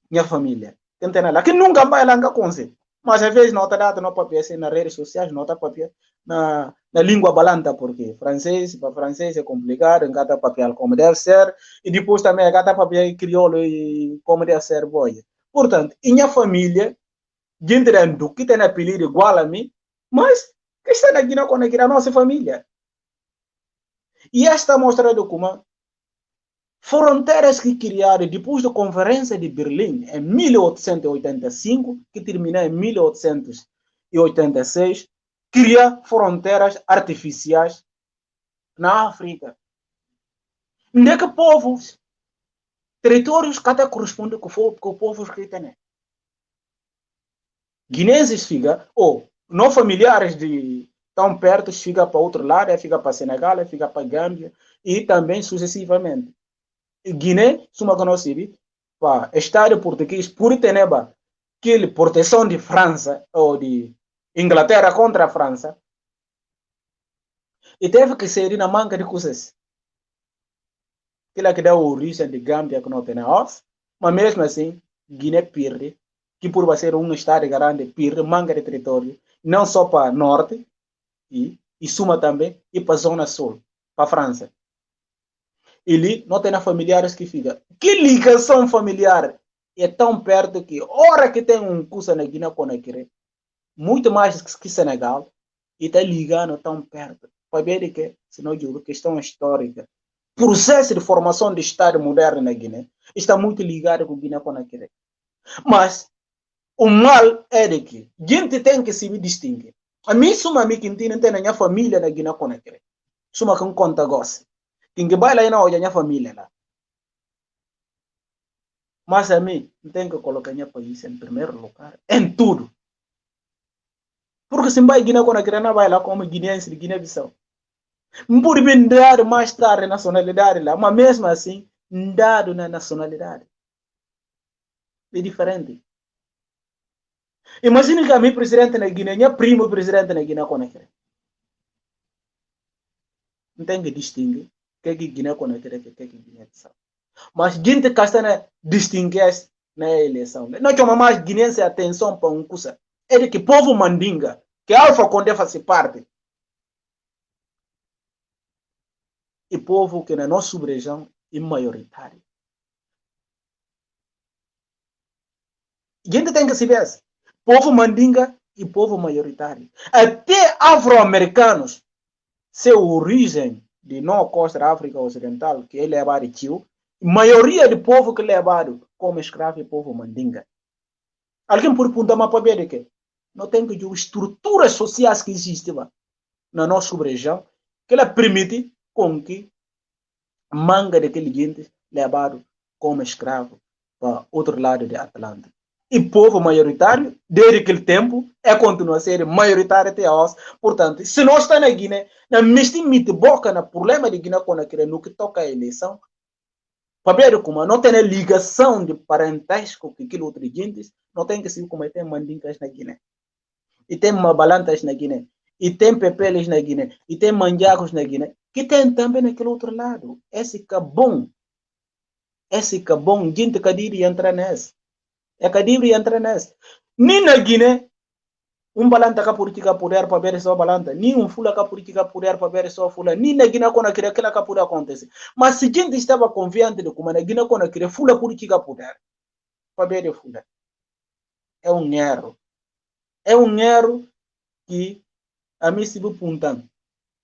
minha família. Quem tem lá, que nunca vai lá com você. Mas às vezes não está dado no papel, assim, nas redes sociais, não está papel na língua balanta, porque francês, para francês é complicado, engata papel como deve ser, e depois também engata papel crioulo e como deve ser, boia. Portanto, minha família, gente do que tem apelido igual a mim, mas que está na Guiné-Conakry, a nossa família. E esta mostra de como fronteiras que criaram depois da Conferência de Berlim, em 1885, que terminou em 1886, cria fronteiras artificiais na África. Onde é que povos, territórios que até correspondem com povos que têm. Guineenses ficam, ou não familiares de tão perto, fica para outro lado, fica para Senegal, fica para Gâmbia, e também sucessivamente. Guiné, suma conhecida, para Estado português, por ter aquela proteção de França, ou de Inglaterra contra a França, e teve que ser na manga de coisas. Aquela que dá origem de Gâmbia, que não tem nós, mas mesmo assim, Guiné perde, que por ser um Estado grande, perde manga de território, não só para norte, e suma também, e para a zona sul, para a França. Ele não tem familiares que ficam. Que ligação familiar é tão perto que, hora que tem um curso na Guiné-Conakry, muito mais que Senegal, e está ligando tão perto. Para ver que, se não digo, questão histórica, processo de formação de Estado moderno na Guiné está muito ligado com Guiné-Conakry. Mas o mal é de que a gente tem que se distinguir. A mim, suma mi Quintino tem a minha família na Guiné-Conakry. Suma com conta gosta. Quem vai lá e não olha a minha família lá. Mas a mim, tem que colocar minha país em primeiro lugar. Em tudo. Porque se vai Guiné-Conakry, não vai lá como guineense de Guiné-Bissau. Por bem dar mais tarde nacionalidade lá, mas mesmo assim, dado na nacionalidade. É diferente. Imagina que a mim, presidente na Guiné, minha primo presidente na Guiné-Conakry. Não tem que distinguir o que é Guiné-Conakry e o que é Guiné-Bissau. Mas gente que está distinguir na eleição. Não chama mais guinense atenção para um coisa. É de que povo mandinga, que Alfa Condé faz parte. E povo que na nossa região é maioritário. Gente tem que se ver. Povo mandinga e povo maioritário. Até afro-americanos, seu origem de não costa da África Ocidental, que é levado de tio, a maioria do povo que é levado como escravo é povo mandinga. Alguém por perguntar para ver que não tem que estruturas sociais que existem na nossa região que ela permite com que manga daquele gente levado como escravo para outro lado do Atlântico. E povo maioritário, desde aquele tempo, continua a ser maioritário até hoje. Portanto, se nós estamos na Guiné, na mesma boca no problema de Guiné-Conakry no que toca a eleição, para ver como não tem ligação de parentesco com aquele outro gente, não tem que se cometer mandingas na Guiné. E tem mabalantas na Guiné. E tem pepeles na Guiné. E tem manjacos na Guiné. Que tem também naquele outro lado. Esse que é bom. Esse que é bom. Gente que diria entrar nesse. É que diria entrar nesse. Nem na Guiné, balanta que política poder para ver só balanta. Nem fula que política poder para ver só fula. Nem na Guiné quando aquilo que poder acontecer. Mas se gente estava confiante de como na Guiné quando aquilo fula política poder para ver fula. É um erro. É um erro que a mim se apontando.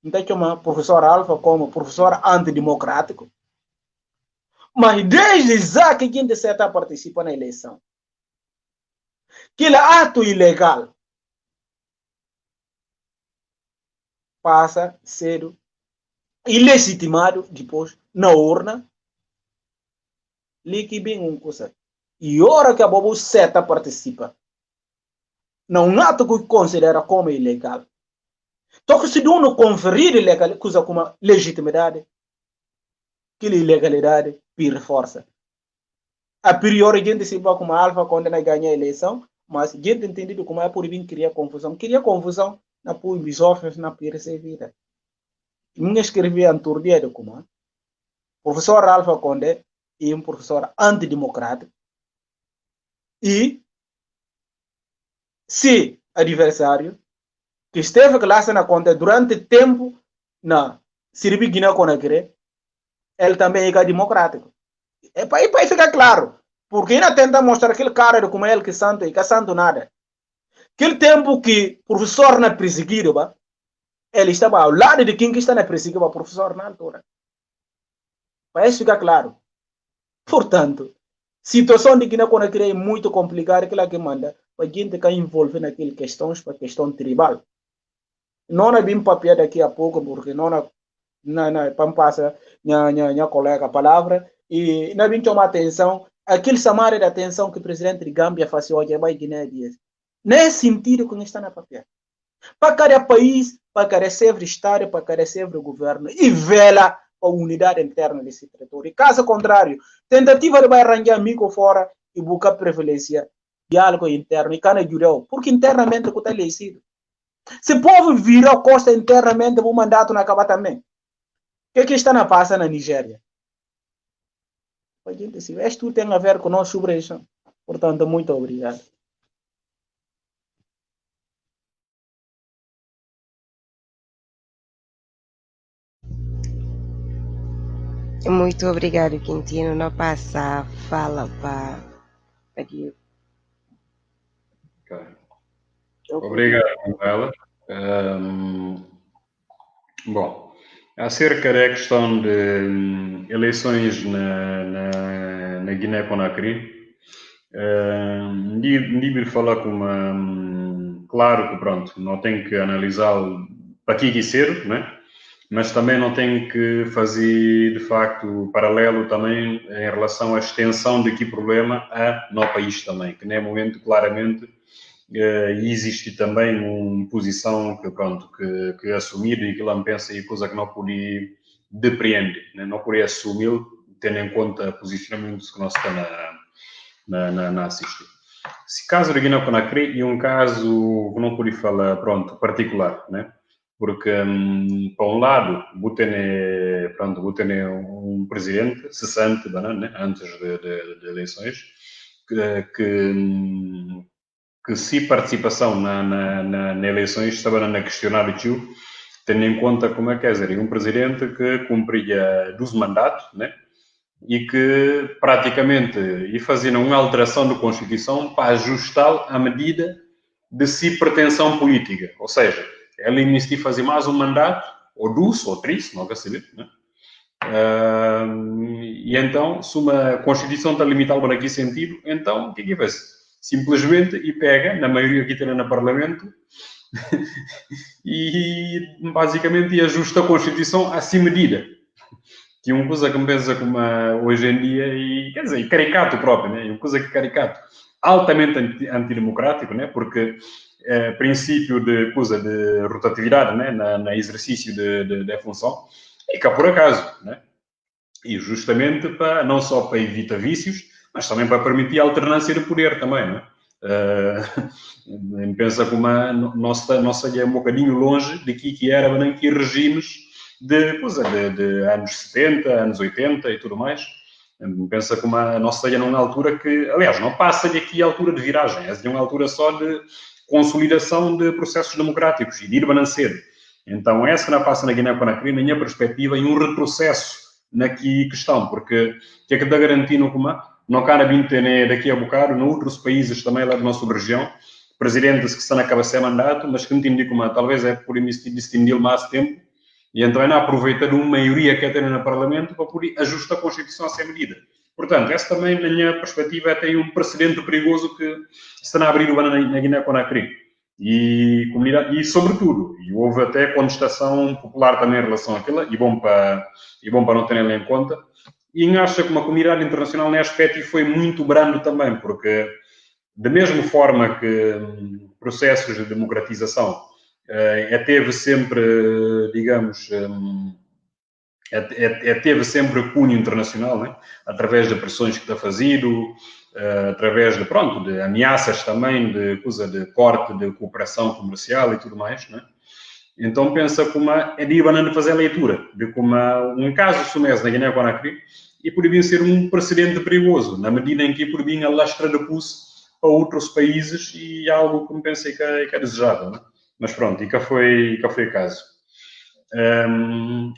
Então, chama professor Alfa como professor antidemocrático. Mas desde já que a gente está participando na eleição, aquele ato ilegal passa a ser ilegitimado depois na urna. Lique bem uma coisa. E hora que a Bobo seta participa, não ato que considera como ilegal. Então, se não conferir ilegal, coisa como legitimidade, aquela ilegalidade perde força. A priori, a gente se vê como Alfa quando não ganha a eleição, mas a gente entende como é por vir criar confusão. Criar confusão na por bisofes na perseguida. Ninguém escrevia em turdia de como professor Alfa Condé é um professor antidemocrático e se adversário que esteve classe na conta durante tempo na Sirbi Guiné-Conakry, ele também é democrático. É para ficar claro, porque ainda tenta mostrar aquele cara de como ele que santo e que santo nada. Aquele tempo que o professor não perseguido, ele estava ao lado de quem que está na perseguido, o professor na altura. Para isso ficar claro. Portanto, situação de Guiné-Conakry é muito complicada, aquela que manda para a gente que envolve naquelas questões, para questão tribal. Não é bem papel daqui a pouco, porque não passa minha colega a palavra, e não é bem tomar atenção, aquele chamado de atenção que o presidente de Gâmbia faz hoje, é mais Guiné-Dias. Nesse sentido que está na papel. Para cada país, para cada sempre Estado, para cada sempre governo, e vela a unidade interna desse território. Caso contrário, tentativa de arranjar amigo fora e buscar privilégio, diálogo interno, e cana judeu, porque internamente está elegido. Se o povo virou a costa internamente, o mandato não acaba também. O que está na passa na Nigéria? A gente se vê, tudo tem a ver com a nossa subregião. Portanto, muito obrigado. Muito obrigado, Quintino. Não passa a fala para Diego. Okay. Obrigado, Manuela. Bom, acerca da questão de eleições na Guiné-Conakry, Ndibir fala como, claro que pronto, não tem que analisá-lo para aqui ser, né? Mas também não tem que fazer, de facto, paralelo também em relação à extensão de que problema há no país também, que nesse momento, claramente, existe também uma posição que, pronto, que assumir e que lá me pensa e coisa que não podia depreender, né? Não podia assumir, tendo em conta o posicionamento que nós está na assistir. Se caso de Guiné-Conakry e um caso que não podia falar, pronto, particular, né? Porque, por um lado, Butene um presidente cessante, né? Antes de eleições, que se participação na eleições estava a questionar o tio, tendo em conta como é que é um presidente que cumpria 12 mandatos, né? E que praticamente e fazia uma alteração da Constituição para ajustá-lo à medida de si pretensão política. Ou seja, ele inicia a fazer mais um mandato, ou 12, ou 3, não quer saber, né? E então, se uma Constituição está limitada naquele sentido, então o que é que faz? Simplesmente e pega, na maioria que tem no Parlamento, e basicamente ajusta a Constituição a si medida. Que é uma coisa que me pensa como hoje em dia, e quer dizer, caricato próprio, né? Uma coisa que é caricato, altamente antidemocrático, né? Porque princípio de coisa de rotatividade, né? Na exercício da função, e cá por acaso, né? E justamente para, não só para evitar vícios, mas também para permitir a alternância de poder também, né? Pensa como nossa é um bocadinho longe de que era que regimes de anos 70, anos 80 e tudo mais. Pensa como a nossa é numa altura que, aliás, não passa de aqui a altura de viragem, é uma altura só de consolidação de processos democráticos e de ir balanceiro. Então, essa que não passa na Guiné-Conakry, na minha perspectiva, em um retrocesso naquela questão, porque que é que dá garantindo como não cara vir daqui a bocado, em outros países também lá da nossa região, presidentes que estão na cabeça de mandato, mas que não entendi como talvez é por distinguir mais tempo, e então é não aproveitar uma maioria que tem no Parlamento para poder ajustar a Constituição a ser medida. Portanto, essa também, na minha perspectiva, tem um precedente perigoso que está a abrir na Guiné-Conakry. E, sobretudo, e houve até contestação popular também em relação àquilo, e bom para não terem em conta, e acho que uma comunidade internacional nesse aspecto foi muito grande também, porque da mesma forma que processos de democratização teve sempre, digamos, teve sempre cunho internacional, né? Através de pressões que está fazido, através de, pronto, de ameaças também, de corte de cooperação comercial e tudo mais, né? Então pensa como é de Ibanana fazer a leitura de como um caso sumese na Guiné-Conakry e poderia ser um precedente perigoso, na medida em que poderia alastrar de pulso para outros países e algo que me pensei que é desejável, né? Mas pronto, e cá foi o caso.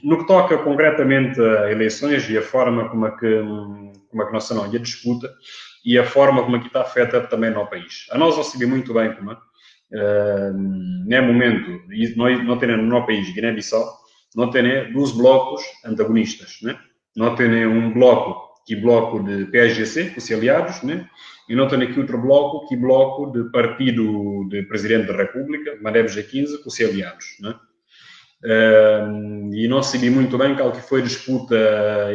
No que toca concretamente a eleições e a forma como é que nós não a disputa e a forma como é que está afeta também no país. A nós não se vê muito bem como nesse momento, não tem no país Guiné-Bissau, não tem dois blocos antagonistas, né? Não tem um bloco que bloco de PSGC, que se aliados, né? E não tem aqui outro bloco que bloco de partido de Presidente da República, Madeb G15, que se aliados, né? E não se viu muito bem qual que foi a disputa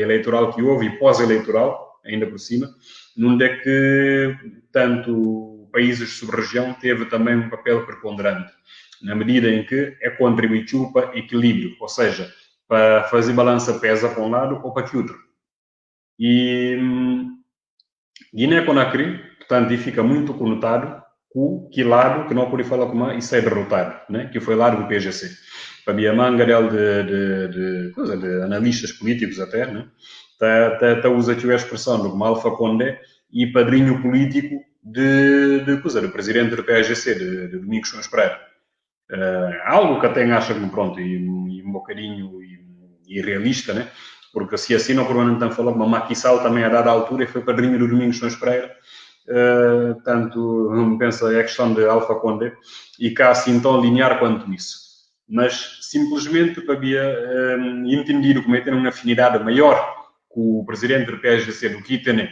eleitoral que houve e pós-eleitoral, ainda por cima, onde é que tanto países de sub-região teve também um papel preponderante, na medida em que contribuiu para equilíbrio, ou seja, para fazer balança pesa para um lado ou para que outro. E Guiné-Conakry, portanto, fica muito conotado com que lado que não pode falar como e ser derrotado, né? Que foi o lado do PGC. Para minha manga de analistas políticos até, né? Tá usa aqui a expressão do Alpha Condé e padrinho político do presidente do PSGC, de Domingos Sons Pereira. Algo que até acha que pronto, e um bocadinho irrealista, né? Porque se assim não provavelmente estão falando, mas Maquissal também a dada altura foi padrinho do Domingos Sons Pereira. Tanto, pensa, é a questão de Alpha Condé, e cá assim tão linear quanto isso. Mas simplesmente para entendido como é ter uma afinidade maior com o presidente do PSGC do que tem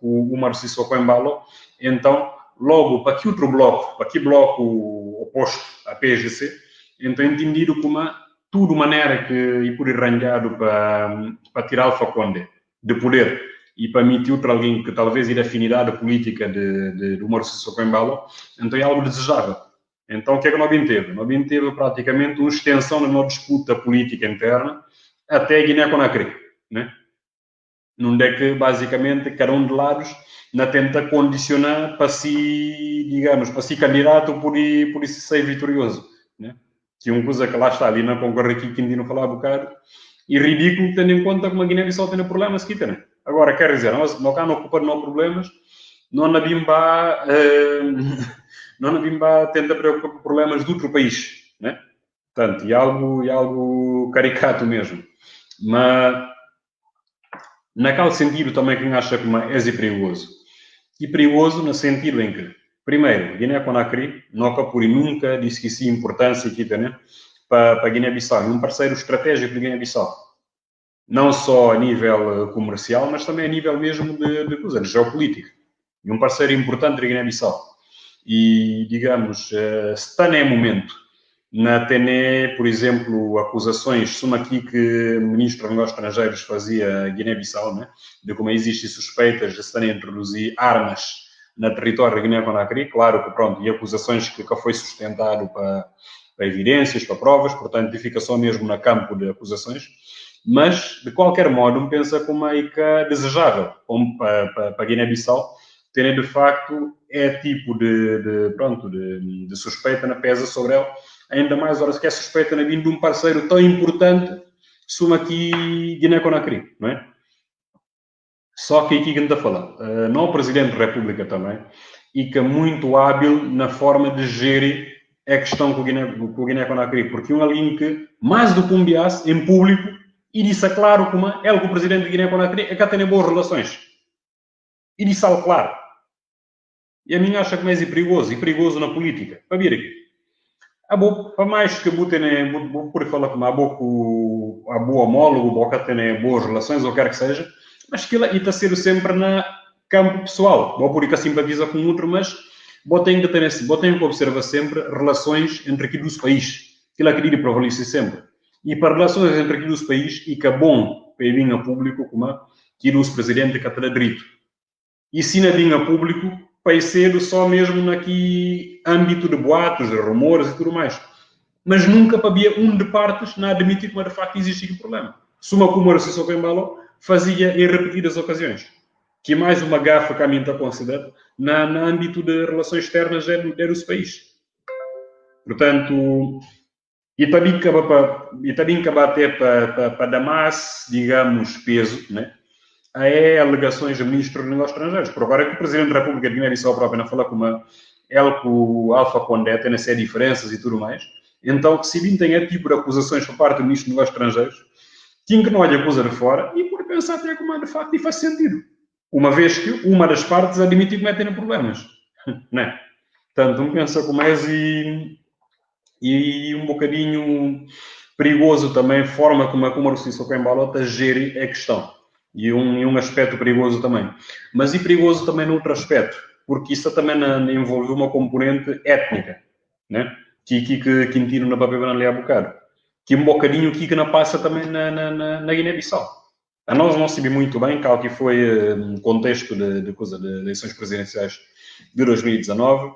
o Umar Sissoko Embalo, então, logo, para que outro bloco, para que bloco oposto à PSGC, então entendido como tudo maneira que e por arranjado para tirar Alpha Condé de poder e para meter outro alguém que talvez ir afinidade política do Umar Sissoko Embalo, então é algo desejável. Então, o que é que nós obteve? Nós obteve praticamente uma extensão da nossa disputa política interna até Guiné-Conakry, né? Onde é que, basicamente, cada um de lados na tenta condicionar para si, digamos, para si candidato por isso ser vitorioso, né? Que é uma coisa que lá está ali na concorrência aqui que não falava um bocado, e ridículo tendo em conta que uma Guiné-Bissau tem problemas aqui, né? Agora, quer dizer, nós cá não ocupamos não problemas, não na bimba, tenta preocupar com problemas de outro país, né? Portanto, é algo caricato mesmo. Mas, naquele sentido também que acha que é perigoso. E perigoso no sentido em que, primeiro, Guiné-Conakry nunca disse que sim importância aqui, né? Para Guiné-Bissau. É um parceiro estratégico de Guiné-Bissau. Não só a nível comercial, mas também a nível mesmo de geopolítica. E um parceiro importante de Guiné-Bissau. E, digamos, se está no momento na TNE, por exemplo, acusações, suma aqui que o ministro dos Negócios Estrangeiros fazia Guiné-Bissau, né? De como existem suspeitas de se estarem a introduzir armas no território de Guiné-Conakry. Claro que, pronto, e acusações que foi sustentado para evidências, para provas, portanto, fica só mesmo no campo de acusações. Mas, de qualquer modo, pensa como é que é desejável para Guiné-Bissau terem, de facto, tipo de suspeita na pesa sobre ela. Ainda mais horas que é suspeita na vinda de um parceiro tão importante, suma aqui Guiné-Conakry, não é? Só que aqui que ainda fala, não o Presidente da República também, e que é muito hábil na forma de gerir a questão com o Guiné-Conakry, porque um ali que, mais do que um bias, em público, e disse claro como ele com o Presidente de Guiné-Conakry é que tem boas relações. E disse algo claro. E a mim acha que é perigoso na política. Para vir aqui. Para mais que por falar com a boa homólogo, boca tem boas relações, ou quer que seja, mas que ele está a ser sempre na campo pessoal. Vou por que simpatiza com outro, mas tem que observar sempre relações entre aqui dos países. Aquilo que ele prevalece sempre. E para relações entre aqui dos países, e que é bom para vir a público, como que os presidentes que tem direito. E se não vir a público, vai ser só mesmo naquele âmbito de boatos, de rumores e tudo mais. Mas nunca havia um de partes na admitir que de facto existe aqui problema. Se uma como o Sissoko Embalo fazia em repetidas ocasiões. Que mais uma gafa que a mim está considerada no âmbito de relações externas dos países. Portanto, e também que bater para dar mais, digamos, peso, né? Alegações do Ministro dos Negócios Estrangeiros. Por agora é que o Presidente da República de Guiné-Bissau próprio não fala com ele com o Alpha Condé, tem a ser diferenças e tudo mais. Então, se bem tem tipo de acusações por parte do Ministro dos Negócios Estrangeiros, tinha que não olha acusa de fora e por pensar até como de facto e faz sentido. Uma vez que uma das partes admitiu que tem problemas. Né? Portanto, um pensa como e um bocadinho perigoso também a forma como o Sissoko Embalo gere a questão. E um aspecto perigoso também. Mas e perigoso também no outro aspecto, porque isso também envolve uma componente étnica, né? Que Quintino na papel ali há bocado. Que um bocadinho que não passa também na Guiné-Bissau. A nós não sabemos muito bem qual que foi o contexto de eleições presidenciais de 2019.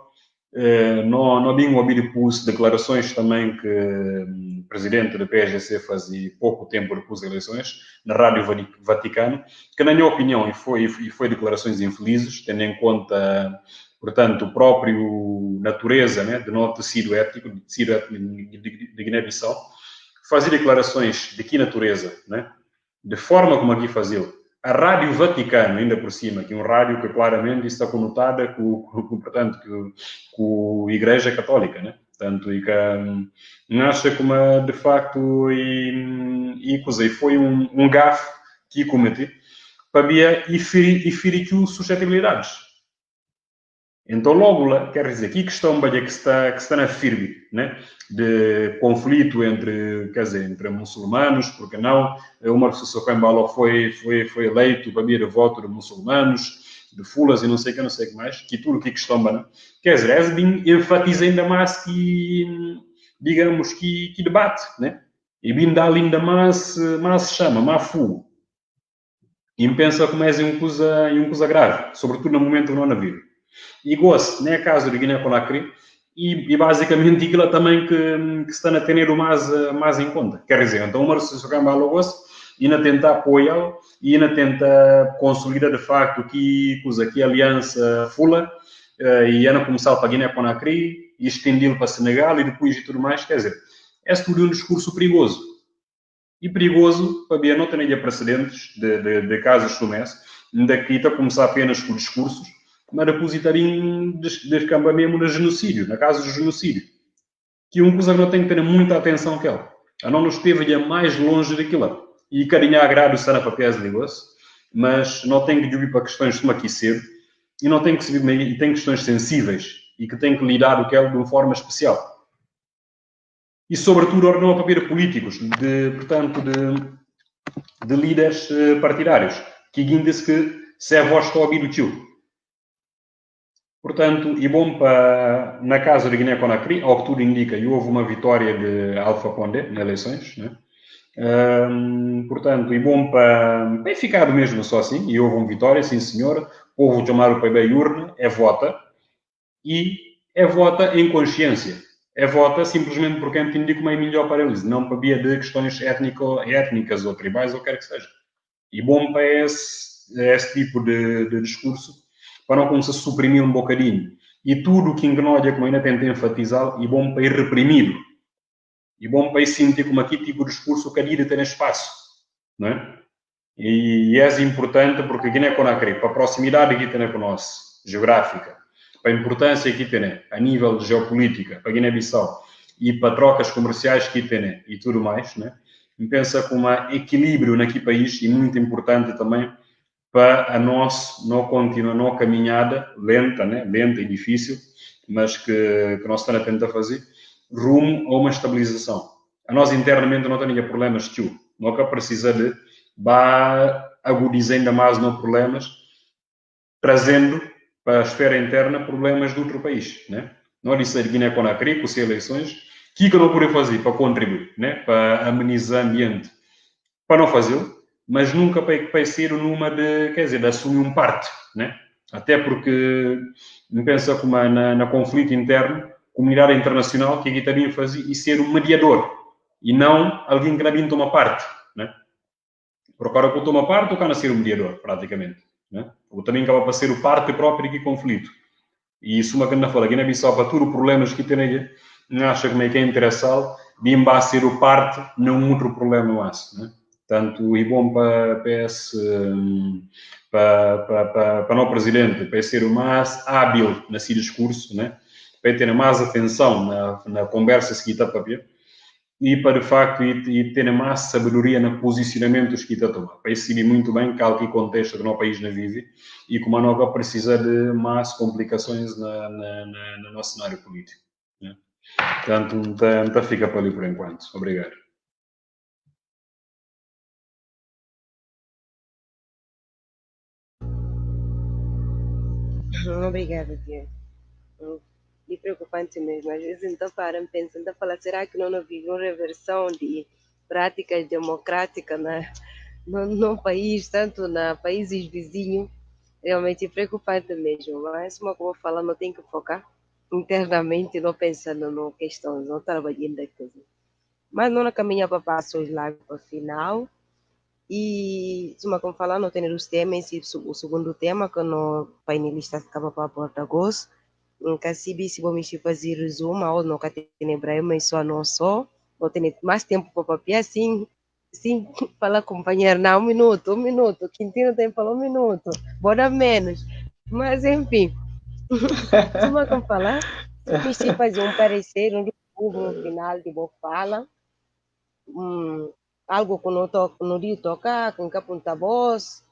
Não bem ouvido declarações também que o presidente da PSGC fazia pouco tempo depois das eleições, na Rádio Vaticano, que, na minha opinião, e foi declarações infelizes, tendo em conta, portanto, o próprio natureza, né, do nosso tecido étnico de Guiné-Bissau, fazia declarações de que natureza, né, de forma como aqui fazia. A Rádio Vaticano, ainda por cima, que é um rádio que claramente está conotada portanto, com a Igreja Católica, né? Portanto, e que acha como, de facto, e foi um gafe que cometi para ferir suscetibilidades. Então, logo lá, quer dizer, que questão que está na firme, né? De conflito entre muçulmanos, porque não, o Umar Sissoko Embalo foi eleito para vir a voto de muçulmanos, de fulas e não sei o que mais, que tudo que questão, né? Quer dizer, é bem enfatiza ainda mais que, digamos, que debate, né? E bem dá ainda mais chama, mais fogo. E pensa como é uma coisa grave, sobretudo no momento que não na vida. E gosto, né, caso de Guiné-Conakry, e basicamente aquilo também que se está a ter o mais em conta. Quer dizer, então uma se gamba ao gosto, e na tenta apoiá-lo, e na tenta consolidar de facto que a aliança fula, e ana começar para Guiné-Conakry, e estendê-lo para Senegal, e depois e tudo mais, quer dizer, é tudo um discurso perigoso. E perigoso, para ver, não ter precedentes de casos sumessos, daqui está a começar apenas com discursos, mas depois estaria descamba mesmo no genocídio, na casa do genocídio. Que uma coisa que não tem que ter muita atenção que ela. A não nos esteve mais longe daquilo. E carinha agrado estar na papéis de negócio, mas não tem que ir para questões de aquecer e não tem que se e tem questões sensíveis e que tem que lidar com ela de uma forma especial. E, sobretudo, ordenou a papel políticos, portanto, de líderes partidários, que diz que se é voz que ouvir o tio. Portanto, e bom para, na casa de Guiné-Conakry, ao que tudo indica, e houve uma vitória de Alpha Condé nas eleições, né? Portanto, e bom para ficar mesmo só assim, e houve uma vitória, sim senhor, o povo chamar o PB urna, é vota, e é vota em consciência. É vota simplesmente porque entendi como é melhor para eles, não para via de questões étnicas ou tribais, ou quer que seja. E bom para esse tipo de discurso, para não começar a suprimir um bocadinho. E tudo o que ignora, como ainda tentei enfatizar, e bom para ir reprimido. E bom para ir sentir como aqui tipo de discurso que a ter espaço. Não é? E é importante porque Guiné-Conakry, para a proximidade que tem com nós, geográfica, para a importância que tem a nível de geopolítica, para Guiné-Bissau, e para trocas comerciais que tem e tudo mais, né? Pensa com um equilíbrio naquele país e muito importante também para a nossa não caminhada lenta, né? Lenta e difícil, mas que nós estamos a tentar fazer, rumo a uma estabilização. A nós internamente não temos problemas, tio. Não que precisa de agudizar ainda mais nos problemas, trazendo para a esfera interna problemas de outro país, né? Não disse a Guiné-Conakry, com as eleições, o que não pode fazer para contribuir, né? Para amenizar o ambiente, para não fazê-lo, mas nunca para ser numa de, quer dizer, de assumir um parte, né? Até porque não pensa como na conflito interno, comunidade internacional que aqui também fazia e ser um mediador e não alguém que não toma parte, né? Procura que eu toma parte ou cá ser um mediador, praticamente, né? Ou também acaba para ser o parte próprio de conflito. E isso uma grande fala, Guiné-Bissau para tudo problemas que tem aí, não acha como é que é interessado, bem vai ser o parte, não outro problema mais, né? Tanto e bom para esse para o presidente, para ser o mais hábil nesse discurso, né? Para ter mais atenção na conversa seguida para ver e para de facto e ter mais sabedoria no posicionamento que está a tomar. Para decidir muito bem qual que é o contexto que o nosso país não vive e como a nova precisa de mais complicações no nosso cenário político. Né? Portanto, não fica para ali por enquanto. Obrigado. Obrigada, Diego. E preocupante mesmo. Às vezes, então, param pensando, a falar, será que não vive uma reversão de práticas democráticas no país, tanto na países vizinhos? Realmente é preocupante mesmo. Mas, como eu vou falar, não tem que focar internamente, não pensando no questões, não trabalhando da coisa. Mas não caminha para passos lá para o final. E, como falar, não tem os temas, o segundo tema, que no painelista acaba para porta-voz. Nunca se vou mexer fazer resumo, ou nunca tem Ibrahim, mas só não só. Vou ter mais tempo para papel, assim, sim, falar companheiro, não, um minuto, Quintino tem que falar um minuto, bora menos. Mas, enfim, só como falar, mexer fazer um parecer, no final de boa fala, algo que não dia tocar, com que aponta voz,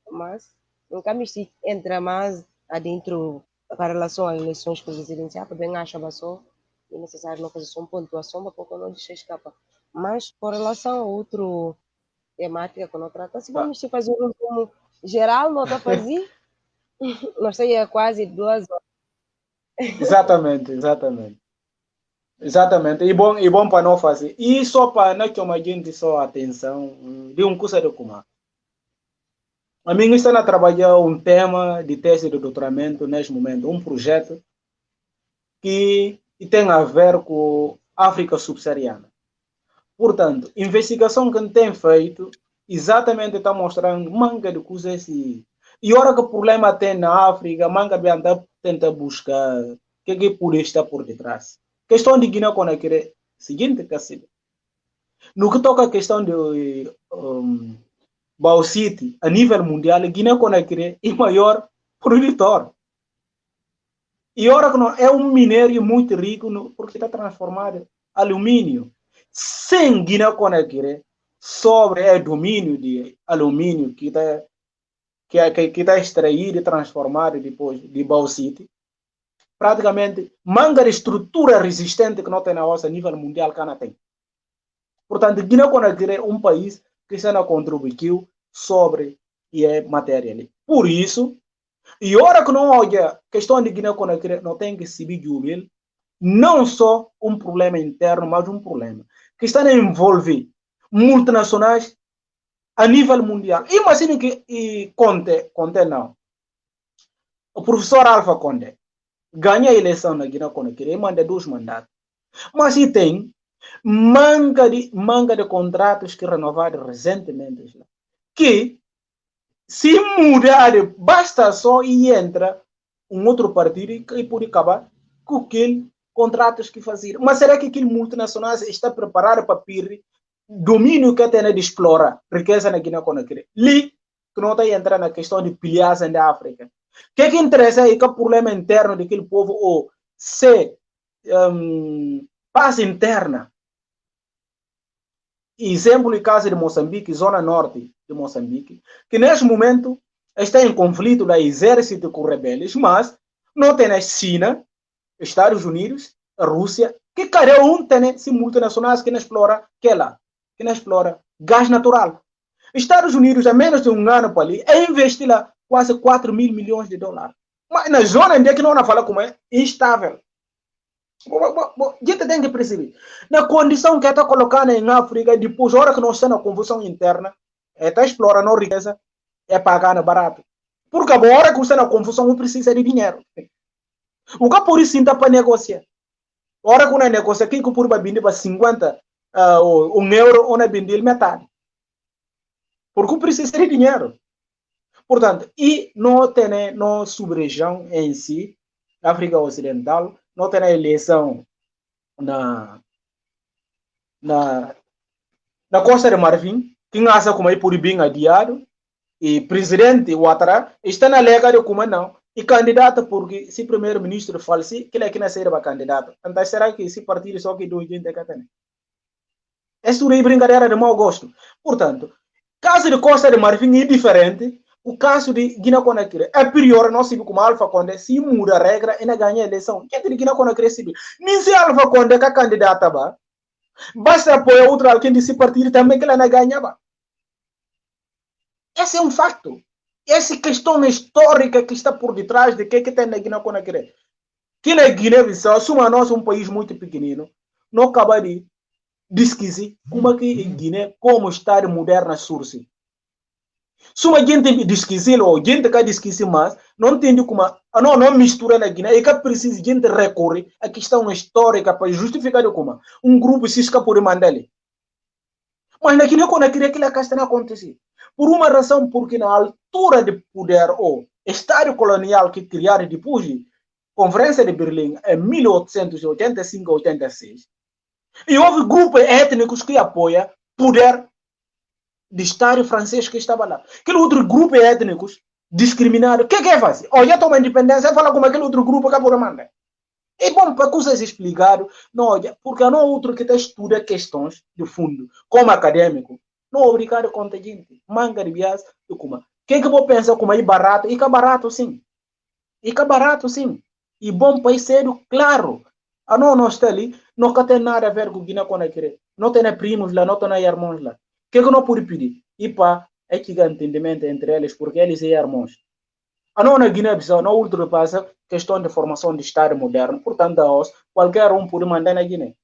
mas nunca mexer entra mais adentro para relação às eleições presidenciais, também acho que é necessário não fazer só uma pontuação, para pouco não deixar escapar. Mas, com relação a outra temática que não trata, se vamos fazer um resumo geral, não está fazer, Nós temos quase 2 horas. Exatamente, exatamente. Exatamente. E bom para não fazer. E só para não que uma gente só atenção de um curso de comar. A mim está a trabalhar um tema de tese de doutoramento neste momento, um projeto que tem a ver com a África subsaariana. Portanto, investigação que tem feito exatamente está mostrando manga de coisas e hora que o problema tem na África, manga de andar tenta buscar o que pode estar por detrás. Questão de Guiné-Conakry, seguinte, Cacique. No que toca a questão de Bauxite, a nível mundial, Guiné-Conakry é o maior produtor. E ora que não, é um minério muito rico porque está transformado em alumínio. Sem Guiné-Conakry, sobre o domínio de alumínio que está extraído e transformado depois de bauxite, praticamente, manga de estrutura resistente que não tem na nossa nível mundial que não tem. Portanto, Guiné-Conakry é um país que está contribuiu sobre a matéria ali. Por isso, e ora que não olha questão de Guiné-Conakry, não tem que se vigiar, não só um problema interno, mas um problema que está a envolver multinacionais a nível mundial. Imagine que Conte não. O professor Alpha Conde ganha a eleição na Guiné-Conakry e manda 2 mandatos. Mas e tem manga de contratos que renovaram recentemente. Que se mudar, basta só e entra um outro partido e pode acabar com aqueles contratos que faziam. Mas será que aquele multinacional está preparado para pedir domínio que tem de explorar riqueza na Guiné-Conakry? Ali, que não está a entrar na questão de pilhagem da África. O que interessa é que o problema interno daquele povo ou se paz interna. Exemplo em caso de Moçambique, zona norte de Moçambique, que neste momento está em conflito da exército com rebeldes, mas não tem a China, Estados Unidos, a Rússia, que cada um tem multinacionais que não explora que não explora gás natural. Estados Unidos, há menos de um ano para ali, investiu lá quase 4 mil milhões de dólares. Mas na zona onde é que não fala como é instável. A gente tem que perceber. Na condição que está colocando em África, depois, a hora que nós temos a confusão interna, está explorando a riqueza, é pagando barato. Porque a hora que você está na confusão, não precisa de dinheiro. O que por isso está para negociar? A hora que você negocia, quem que por vender para 50 €, ou vender metade. Porque precisa de dinheiro. Portanto, e não tem no sub-região em si, África Ocidental, não tem a eleição na Costa de Marfim, que acha como é por bem adiado, e presidente Ouattara está na lega de como não, e candidato porque se primeiro-ministro falece, que ele é que não será candidato. Então será que esse partido só que 2 gente que tem? Essa é brincadeira de mau gosto. Portanto, caso de Costa de Marfim é diferente. O caso de Guiné-Conakry é pior, não se como Alpha Condé, se muda a regra e não ganha a eleição. Quem tem Guiné-Conakry se nem se Alpha Condé que é candidata, basta apoiar outro alguém desse partido também que ela não ganha. Esse é um facto. Essa questão histórica que está por detrás de que tem na Guiné-Conakry. Que na Guiné-Bissau, somos nós um país muito pequenino, não acaba de discutir como é que em Guiné, como Estado moderno surge. Se uma gente disquisir ou gente que disquisir mais, não entende como não mistura na Guiné e que precisa gente recorrer a questão histórica para justificar como um grupo se escapa por mandar ali. Mas na Guiné, quando aquilo que está acontecendo, por uma razão, porque na altura de poder ou Estado colonial que criaram depois de Conferência de Berlim em 1885-86, e houve grupos étnicos que apoiam poder de Estado francês que estava lá. Aquele outro grupo étnicos discriminado, o que faz? Olha, toma independência e fala como aquele outro grupo que por mandar. É bom para coisas explicadas, não olha, porque não há outro que estuda questões de fundo, como acadêmico, não é obrigado a contar gente, manga de vias, e como. Quem que vou pensar como é barato? E que é barato sim. E que é barato sim. E bom para ser claro. Não está ali, não tem nada a ver com Guiné-Conakry. Não tem primos lá, não tem irmãos lá. O que não pode pedir? E para é que há entendimento entre eles, porque eles são irmãos. A não na Guiné-Bissau não ultrapassa questão de formação de Estado moderno. Portanto, qualquer um pode mandar na Guiné.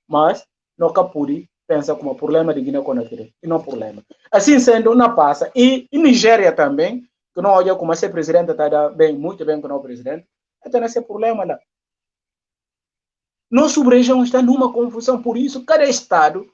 Mas nunca pude pensar como problema de Guiné-Conakry. E não problema. Assim sendo, não passa. E Nigéria também, que não olha como ser presidente está bem, muito bem com o presidente, até nesse problema lá. Nossa região está numa confusão, por isso cada estado,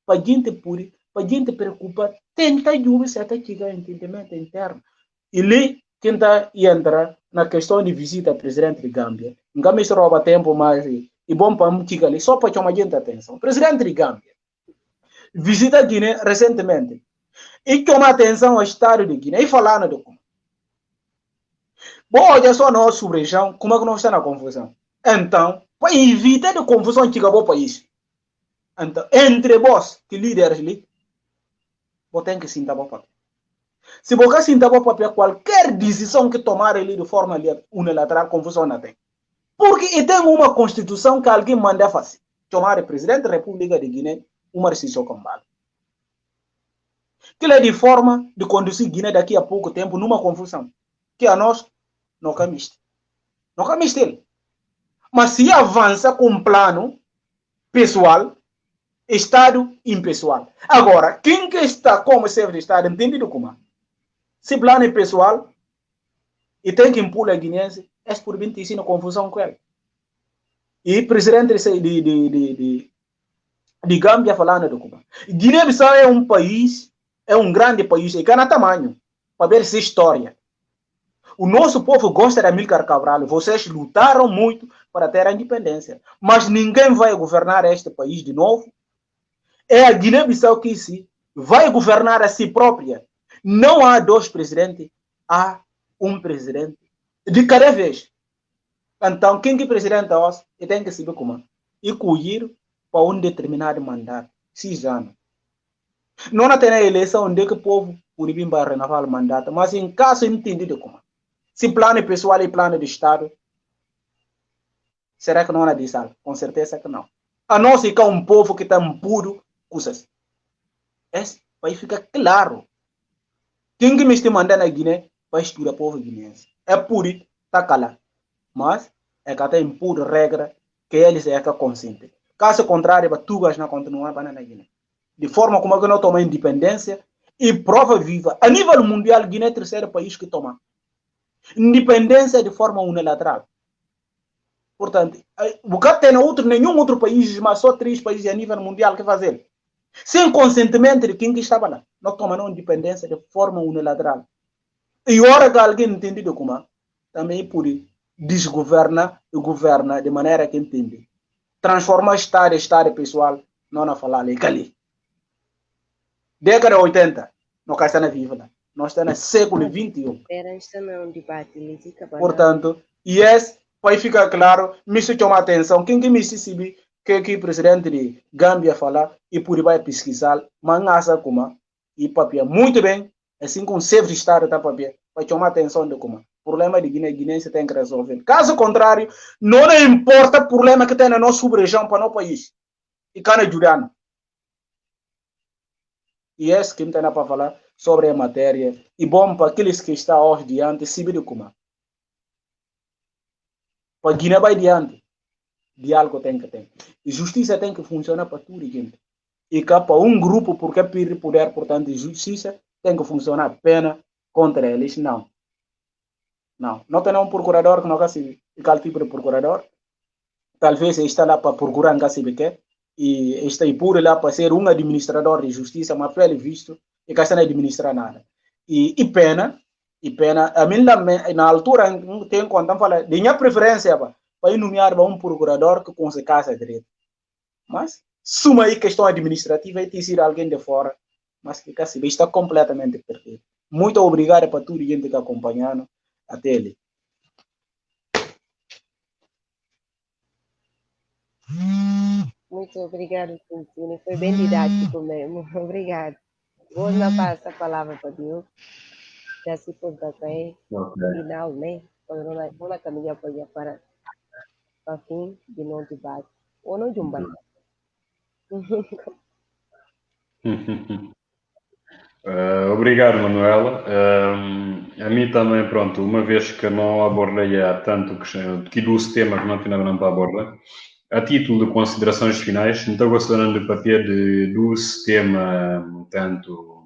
para a gente pure, para a gente preocupar, tenta de certa entendimento interno. E ali, quem está entra na questão de visita ao presidente de Gâmbia, nunca me rouba tempo mais e bom para me ali, só para chamar gente atenção. O presidente de Gâmbia visita a Guiné recentemente e chama atenção ao estado de Guiné e falando do como. Bom, olha só a nossa região, como é que nós estamos na confusão. Então, para evitar de confusão que acabou o país, então, entre vós, que líderes ali, você tem que sentar para o papel. Se você sentar para o papel, qualquer decisão que tomar ali de forma unilateral, confusão não tem. Porque tem uma constituição que alguém manda fazer. Chamar o presidente da República de Guiné, Umar Sissoko Mbalo. Que é de forma de conduzir Guiné daqui a pouco tempo numa confusão. Que a nós não camiste. Não camiste ele. Mas se avança com um plano pessoal, Estado impessoal. Agora, quem que está como chefe de Estado, entendido como? Se plano é pessoal e tem que impor a guineense, é por 25 confusão com ele. E o presidente de Gâmbia falando do Cuba. Guiné-Bissau é um país, é um grande país, e cada tamanho, para ver essa história. O nosso povo gosta de Amílcar Cabral, vocês lutaram muito para ter a independência, mas ninguém vai governar este país de novo. É a Guiné-Bissau que se vai governar a si própria. Não há dois presidentes, há um presidente de cada vez. Então, quem que é presidente hoje, tem que saber como. E colher para um determinado mandato, 6 anos. Não tem a eleição onde que o povo pode vir para renovar o mandato, mas em caso entendido como. Se plano pessoal e plano de Estado, será que não é disso? Com certeza que não. A nós ficar um povo que está puro, coisas. Vai ficar claro. Quem que me está mandando na Guiné vai estudar o povo guineense. É puro, está calado. Mas é que tem puro regra que eles é que consentem. Caso contrário, tu vais não continuar na Guiné. De forma como que não toma independência e prova viva. A nível mundial, Guiné é o terceiro país que toma independência de forma unilateral. Portanto, tem nenhum outro país, mas só 3 países a nível mundial que fazem. Sem consentimento de quem que estava lá. Não tomam independência de forma unilateral. E hora que alguém entendido como, também pode desgovernar e governa de maneira que entende. Transformar Estado pessoal, não na falar legal. Década de 80, não está na viva. Nós estamos no século XXI. Portanto, vai ficar claro, me chama a atenção, quem que me sabe que o presidente de Gâmbia fala e por vai pesquisar, mas como e papel muito bem, assim como o chefe de Estado está papel, vai chamar a atenção de como. Problema de Guiné se tem que resolver. Caso contrário, não importa o problema que tem na nossa região para o país. E cana Juliano. E esse que tem para falar sobre a matéria. E bom para aqueles que estão hoje diante, se vê como. Para Guiné vai diante. Diálogo tem que ter. E justiça tem que funcionar para tudo, gente. E cá para um grupo, porque perde poder, portanto, justiça tem que funcionar apenas contra eles. Não. Não tem um procurador que não sabe qual tipo de procurador. Talvez está lá para procurar não sabe o que. E está por lá para ser um administrador de justiça, mas pelo visto, e que não administra nada. E pena, a mim na altura, tem quando fala, de minha preferência, para nomear um procurador que consegue casa direito. Mas, suma aí questão administrativa e tem sido alguém de fora, mas que está completamente perdido. Muito obrigado para toda a gente que está acompanhando até ele. Muito obrigado, Tintini. Foi bem didático mesmo. Obrigado. Vou na passar a palavra para Deus. Já se for bem, final, né? Vamos caminhar para o fim de não debate. Ou não de um Obrigado, Manuela. A mim também, pronto, uma vez que não abordei há tanto que do tema que não tinha para abordar, a título de considerações finais, não estou gostando de papel do tema, tanto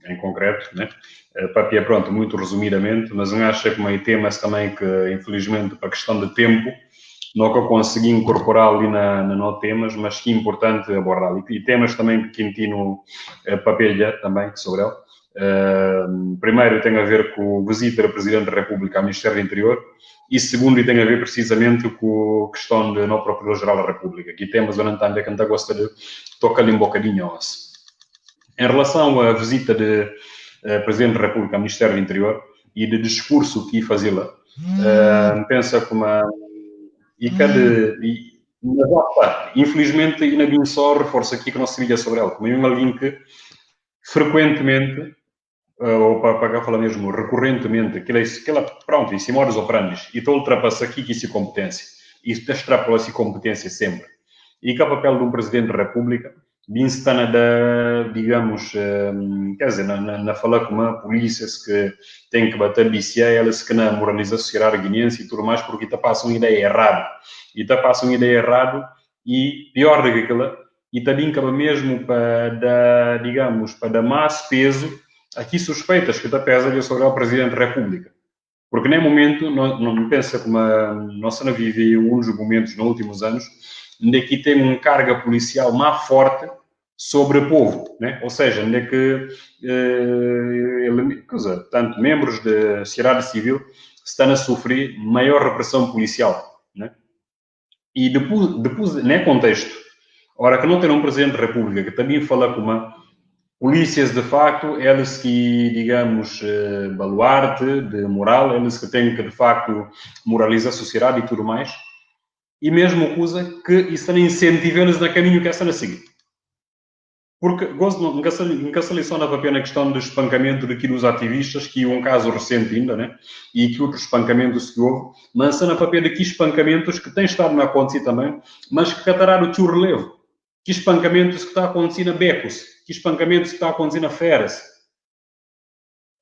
em concreto, né? Papel, pronto, muito resumidamente, mas não acho que meio temas também que, infelizmente, para questão de tempo, não que eu consegui incorporar ali no temas, mas que é importante abordar. E temas também que Quintino papelha também sobre ele. Primeiro tem a ver com a visita do Presidente da República ao Ministério do Interior e segundo tem a ver precisamente com a questão do novo Procurador-Geral da República. Aqui temas onde também que gosta de tocar ali um bocadinho. Em relação à visita do Presidente da República ao Ministério do Interior e de discurso que ia fazê-la, pensa como mas, opa, infelizmente, ainda vim só reforço aqui que não se diga sobre ela. Como é uma linha que frequentemente, ou para falar mesmo, recorrentemente, aquela pronto, em cima horas operantes, e tu ultrapassa aqui que isso é competência. E tu extrapola essa competência sempre. E que é o papel de um Presidente da República, está digamos, quer dizer, na falar com uma polícia que tem que bater bicia, elas que na moraliza a sociedade guinense e tudo mais, porque está passando uma ideia errada. E está passando uma ideia errada e pior do que aquilo, e também acaba mesmo para dar, digamos, para dar mais peso aqui suspeitas que está pesado sobre o Presidente da República. Porque, nem momento, não pensa como a nossa não vive uns momentos nos últimos anos, onde aqui tem uma carga policial mais forte sobre o povo, né? Ou seja, onde é que, tanto membros da sociedade civil estão a sofrer maior repressão policial, né? E depois, nesse contexto, ora que não tem um Presidente da República que também fala com uma polícias, de facto, eles que, digamos, baluarte de moral, eles que têm que, de facto, moralizar a sociedade e tudo mais, e mesmo coisa que isso incentiva eles no caminho que essa não seguir. Porque gosto nunca se lição na papel na questão do espancamento daqui dos ativistas, que é um caso recente ainda, né? E que outros espancamentos que houve, mas na papel daqui espancamentos que têm estado a acontecer também, mas que catará o teu relevo. Que espancamentos que está a acontecer na Becos, que espancamentos que está a acontecer na Feras.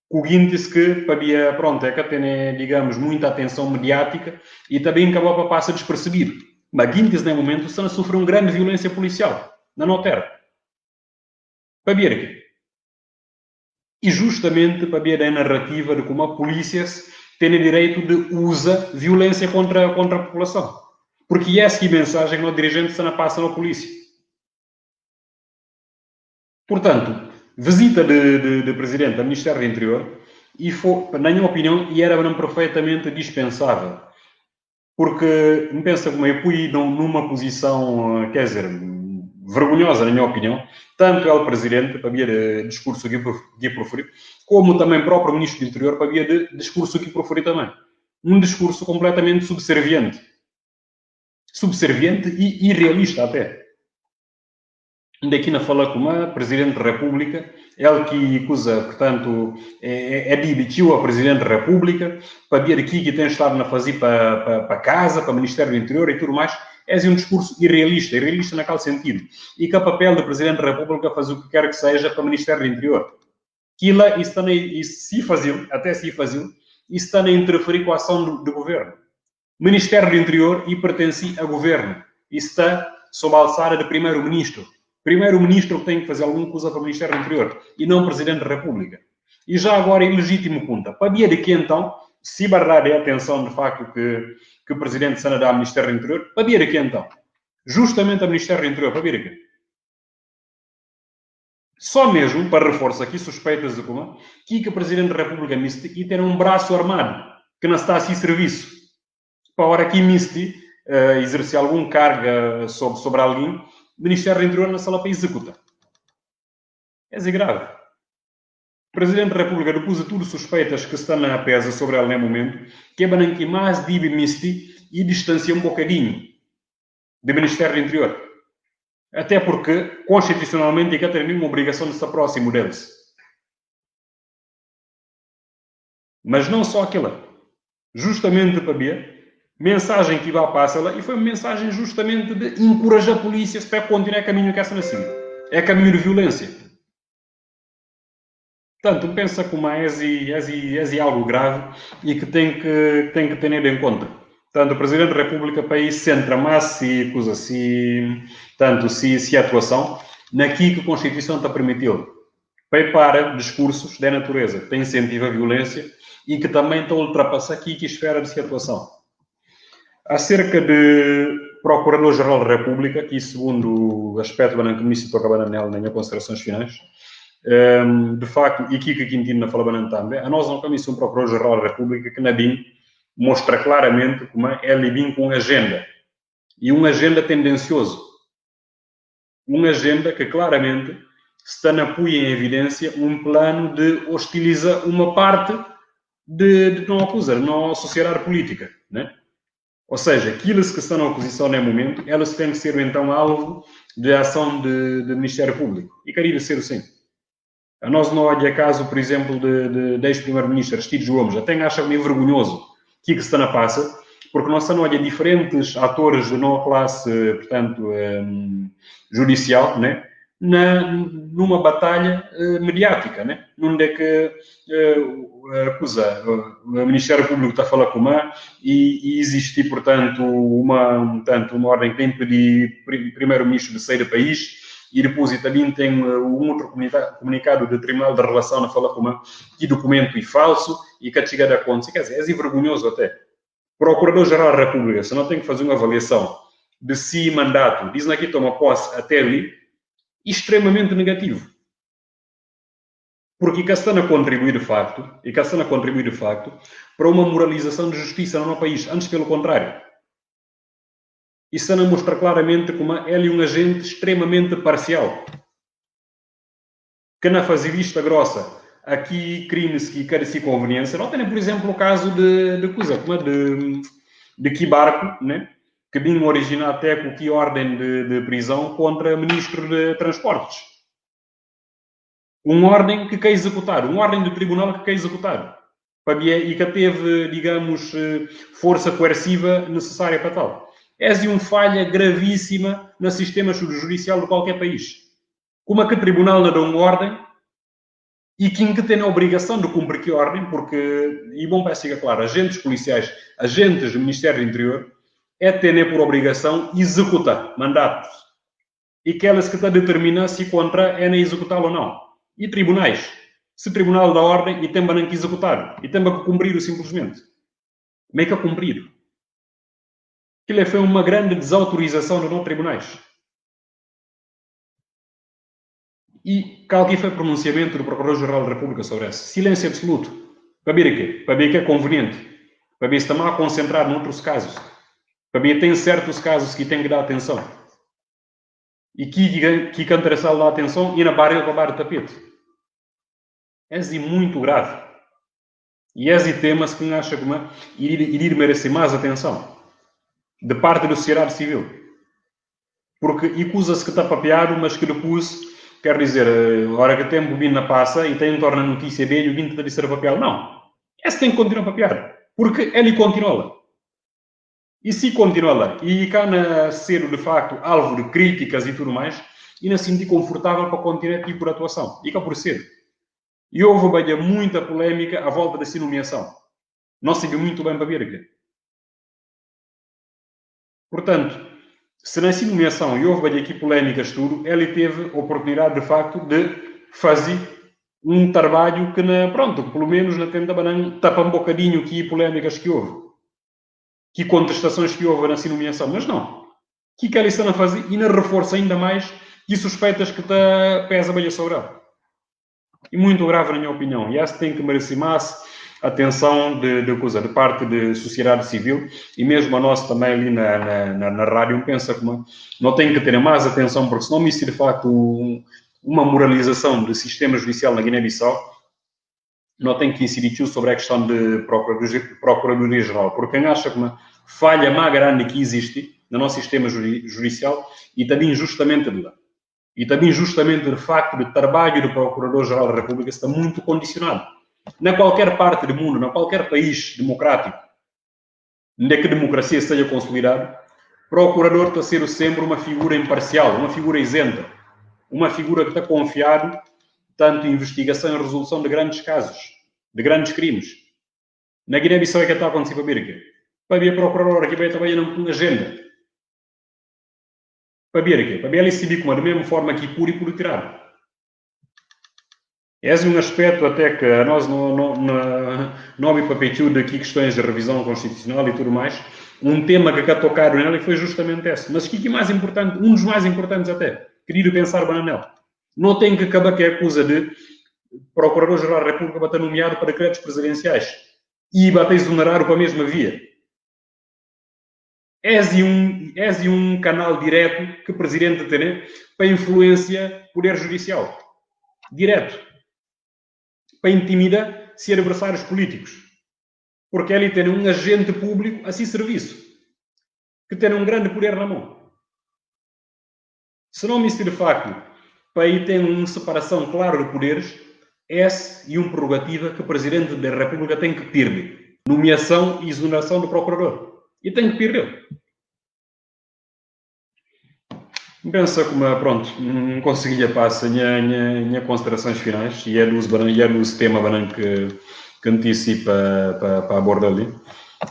O Guintes que, para pronto, é que tem, digamos, muita atenção mediática e também acabou para passar despercebido. Mas Guintes, no momento, está a sofrer uma grande violência policial, na Notera. Para ver aqui. E justamente para ver a narrativa de como a polícia tem o direito de usar violência contra a população. Porque essa é a mensagem que o dirigente está a passar na polícia. Portanto, visita de Presidente ao Ministério do Interior e foi, na minha opinião, e era perfeitamente dispensável. Porque, me pensa como eu fui numa posição, quer dizer, vergonhosa, na minha opinião, tanto o Presidente, para ver discurso que proferir, como também o próprio Ministro do Interior, para ver discurso que proferir também. Um discurso completamente subserviente. Subserviente e irrealista até. Daqui na fala com o Presidente da República, ele que acusa, portanto, demitiu a Presidente da República, para ver aqui que tem estado a fazer para casa, para o Ministério do Interior e tudo mais, é um discurso irrealista naquele sentido. E que o papel do Presidente da República faz o que quer que seja para o Ministério do Interior. Que lá está se fazia, está a interferir com a ação do governo. O Ministério do Interior e pertence ao governo. E está sob a alçada do Primeiro-Ministro. Primeiro-Ministro que tem que fazer alguma coisa para o Ministério do Interior e não o Presidente da República. E já agora é ilegítimo conta. Para dia de que então, se barrar a atenção de facto que o Presidente se dá ao Ministério do Interior, para dia de que então? Justamente ao Ministério do Interior, para dia de que? Só mesmo, para reforçar aqui suspeitas de como, que o Presidente da República miste e ter um braço armado que não está a si serviço. Para a hora que miste exercer algum carga sobre alguém, o Ministério do Interior na sala para executar. É grave. O Presidente da República depois de tudo suspeitas que estão na pesa sobre ele no momento, que é que mais deve misti e distancia um bocadinho do Ministério do Interior. Até porque, constitucionalmente, é que tem nenhuma obrigação de estar próximo deles. Mas não só aquela. Justamente para ver mensagem que vai passar lá, e foi uma mensagem justamente de encorajar a polícia para continuar caminho que essa nação. É caminho de violência. Portanto, pensa como é algo grave e que tem que ter em conta. Portanto, o Presidente da República país centra mais se a atuação naquilo que a Constituição está permitindo. Para discursos da natureza que incentiva a violência e que também está a ultrapassar aqui que esfera de atuação. Acerca de Procurador-Geral da República, que segundo o aspecto que o Ministro toca nela nas considerações finais, de facto, e Kika Quintino na fala também, a nós não temos um Procurador-Geral da República que na BIM mostra claramente como ele vem com agenda. E uma agenda tendencioso. Uma agenda que claramente está na apoio em evidência um plano de hostilizar uma parte de não acusar, não sociedade política, né? Ou seja, aqueles que estão na oposição no momento, elas têm que ser então alvo de ação do Ministério Público. E queria ser assim. A nós não olha caso, por exemplo, de ex-primeiro-ministro Aristides Gomes, até acha meio vergonhoso que está na passa, porque nós não olha diferentes atores de nova classe, portanto, judicial, né? Numa batalha mediática, né? Onde é que o Ministério Público está a falar com uma e existe, portanto, uma ordem que tem que pedir primeiro-ministro de sair do país e depois também tem um outro comunicado do Tribunal da Relação a falar com uma que documento é falso e que a chegada a conta. Quer dizer, é vergonhoso até. Procurador-Geral da República, se não tem que fazer uma avaliação de si mandato, diz aqui toma posse até ali, extremamente negativo. Porque está a contribuir de facto, para uma moralização de justiça no nosso país, antes pelo contrário. Isso não mostra claramente como ele é um agente extremamente parcial. Que não faz vista grossa aqui crimes que querem se conveniência. Não tem, por exemplo, o caso de que barco, né? Que vinha originar até com que ordem de prisão contra o Ministro de Transportes. Uma ordem que quer executar, uma ordem do tribunal que quer executar. E que teve, digamos, força coerciva necessária para tal. É uma falha gravíssima no sistema judicial de qualquer país. Como é que o tribunal não dá uma ordem e quem que tem a obrigação de cumprir que ordem, porque, e bom para ficar claro, agentes policiais, agentes do Ministério do Interior, é ter por obrigação executar mandatos. E aquelas que está a determinar se contra é na executá-lo ou não. E tribunais. Se o tribunal dá ordem e tem que executar, e tem que cumprir simplesmente. Como é que é cumprir? Aquilo foi uma grande desautorização dos nossos tribunais. E qual que foi o pronunciamento do Procurador-Geral da República sobre isso? Silêncio absoluto. Para ver o quê? Para ver que é conveniente. Para ver se está mal concentrado noutros casos. Para ver que tem certos casos que tem que dar atenção. E que interessa dar atenção e na barra roubar o tapete. É muito grave. E é temas que acha que iria merecer mais atenção. De parte da sociedade civil. Porque acusa-se que está papeado, mas que depois, quer dizer, a hora que tem bobina na passa e tem torna notícia dele, o vinho está a ser papeado. Não. Esse tem que continuar a papear. Porque ele continua. E se continua lá, e cá na ser, de facto, alvo de críticas e tudo mais, e não se sentir confortável para continuar aqui por atuação. E cá por ser. E houve muita polémica à volta dessa nomeação. Não se viu muito bem para ver aqui. Portanto, se nessa nomeação houve aqui polémicas tudo, ele teve a oportunidade, de facto, de fazer um trabalho que, pronto, pelo menos na tenda banana, tapa um bocadinho que polémicas que houve. Que contestações que houve nessa nomeação. Mas não. O que ele está a fazer? E não reforça ainda mais que suspeitas que pesa bem sobre ele. E muito grave, na minha opinião. E essa tem que merecer mais atenção de parte da sociedade civil e mesmo a nossa também ali na rádio pensa que não tem que ter mais atenção, porque senão existe de facto uma moralização do sistema judicial na Guiné-Bissau, não tem que incidir sobre a questão de Procuradoria-Geral, porque quem acha que uma falha mais grande que existe no nosso sistema judicial e também justamente de lá. E também justamente o facto do trabalho do Procurador-Geral da República está muito condicionado. Na qualquer parte do mundo, na qualquer país democrático, onde é que a democracia esteja consolidada, o Procurador está a ser sempre uma figura imparcial, uma figura isenta, uma figura que está confiado tanto investigação e resolução de grandes casos, de grandes crimes. Na Guiné-Bissau é que está a acontecer para ver aqui. Para ver procurador aqui vai trabalhar numa agenda. Para ver aqui. Para ver ali se como da mesma forma que puro e puro tirado. Esse é um aspecto até que a nós não houve papel daqui questões de revisão constitucional e tudo mais. Um tema que cá tocaram nela foi justamente esse. Mas o que é mais importante, um dos mais importantes até, querido pensar bananel, não tem que acabar que é acusa de Procurador-Geral da República bater nomeado para decretos presidenciais e bater exonerado para a mesma via. És um canal direto que o Presidente tem para influência poder judicial. Direto. Para intimidar se adversários políticos. Porque ele tem um agente público a seu serviço. Que tem um grande poder na mão. Se não me de facto, para aí tem uma separação clara de poderes, essa e uma prerrogativa que o Presidente da República tem que perder. Nomeação e exoneração do Procurador. E tem que perder. Pensa como, pronto, não conseguia passar minhas considerações finais e é do tema que antecipa para abordar ali.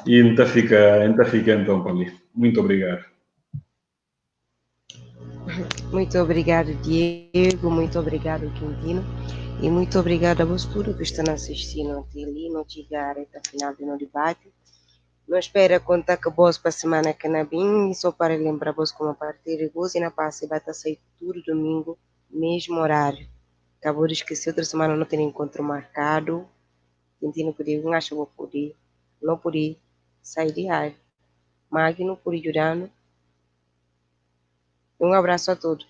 E então fica então para ali. Muito obrigado. Muito obrigado, Diego. Muito obrigado, Quintino. E muito obrigado a vocês todos que estão assistindo até ali, não chegar até o final do debate. Não espera contar com vós para a semana que não vem, e só para lembrar vós como a partir de hoje na passe vai estar sair tudo domingo, mesmo horário. Acabou de esquecer, outra semana não tem encontro marcado. Quintino podia, não acho que vou poder, não podia sair de ar. Magno, por Jurano. Um abraço a todos.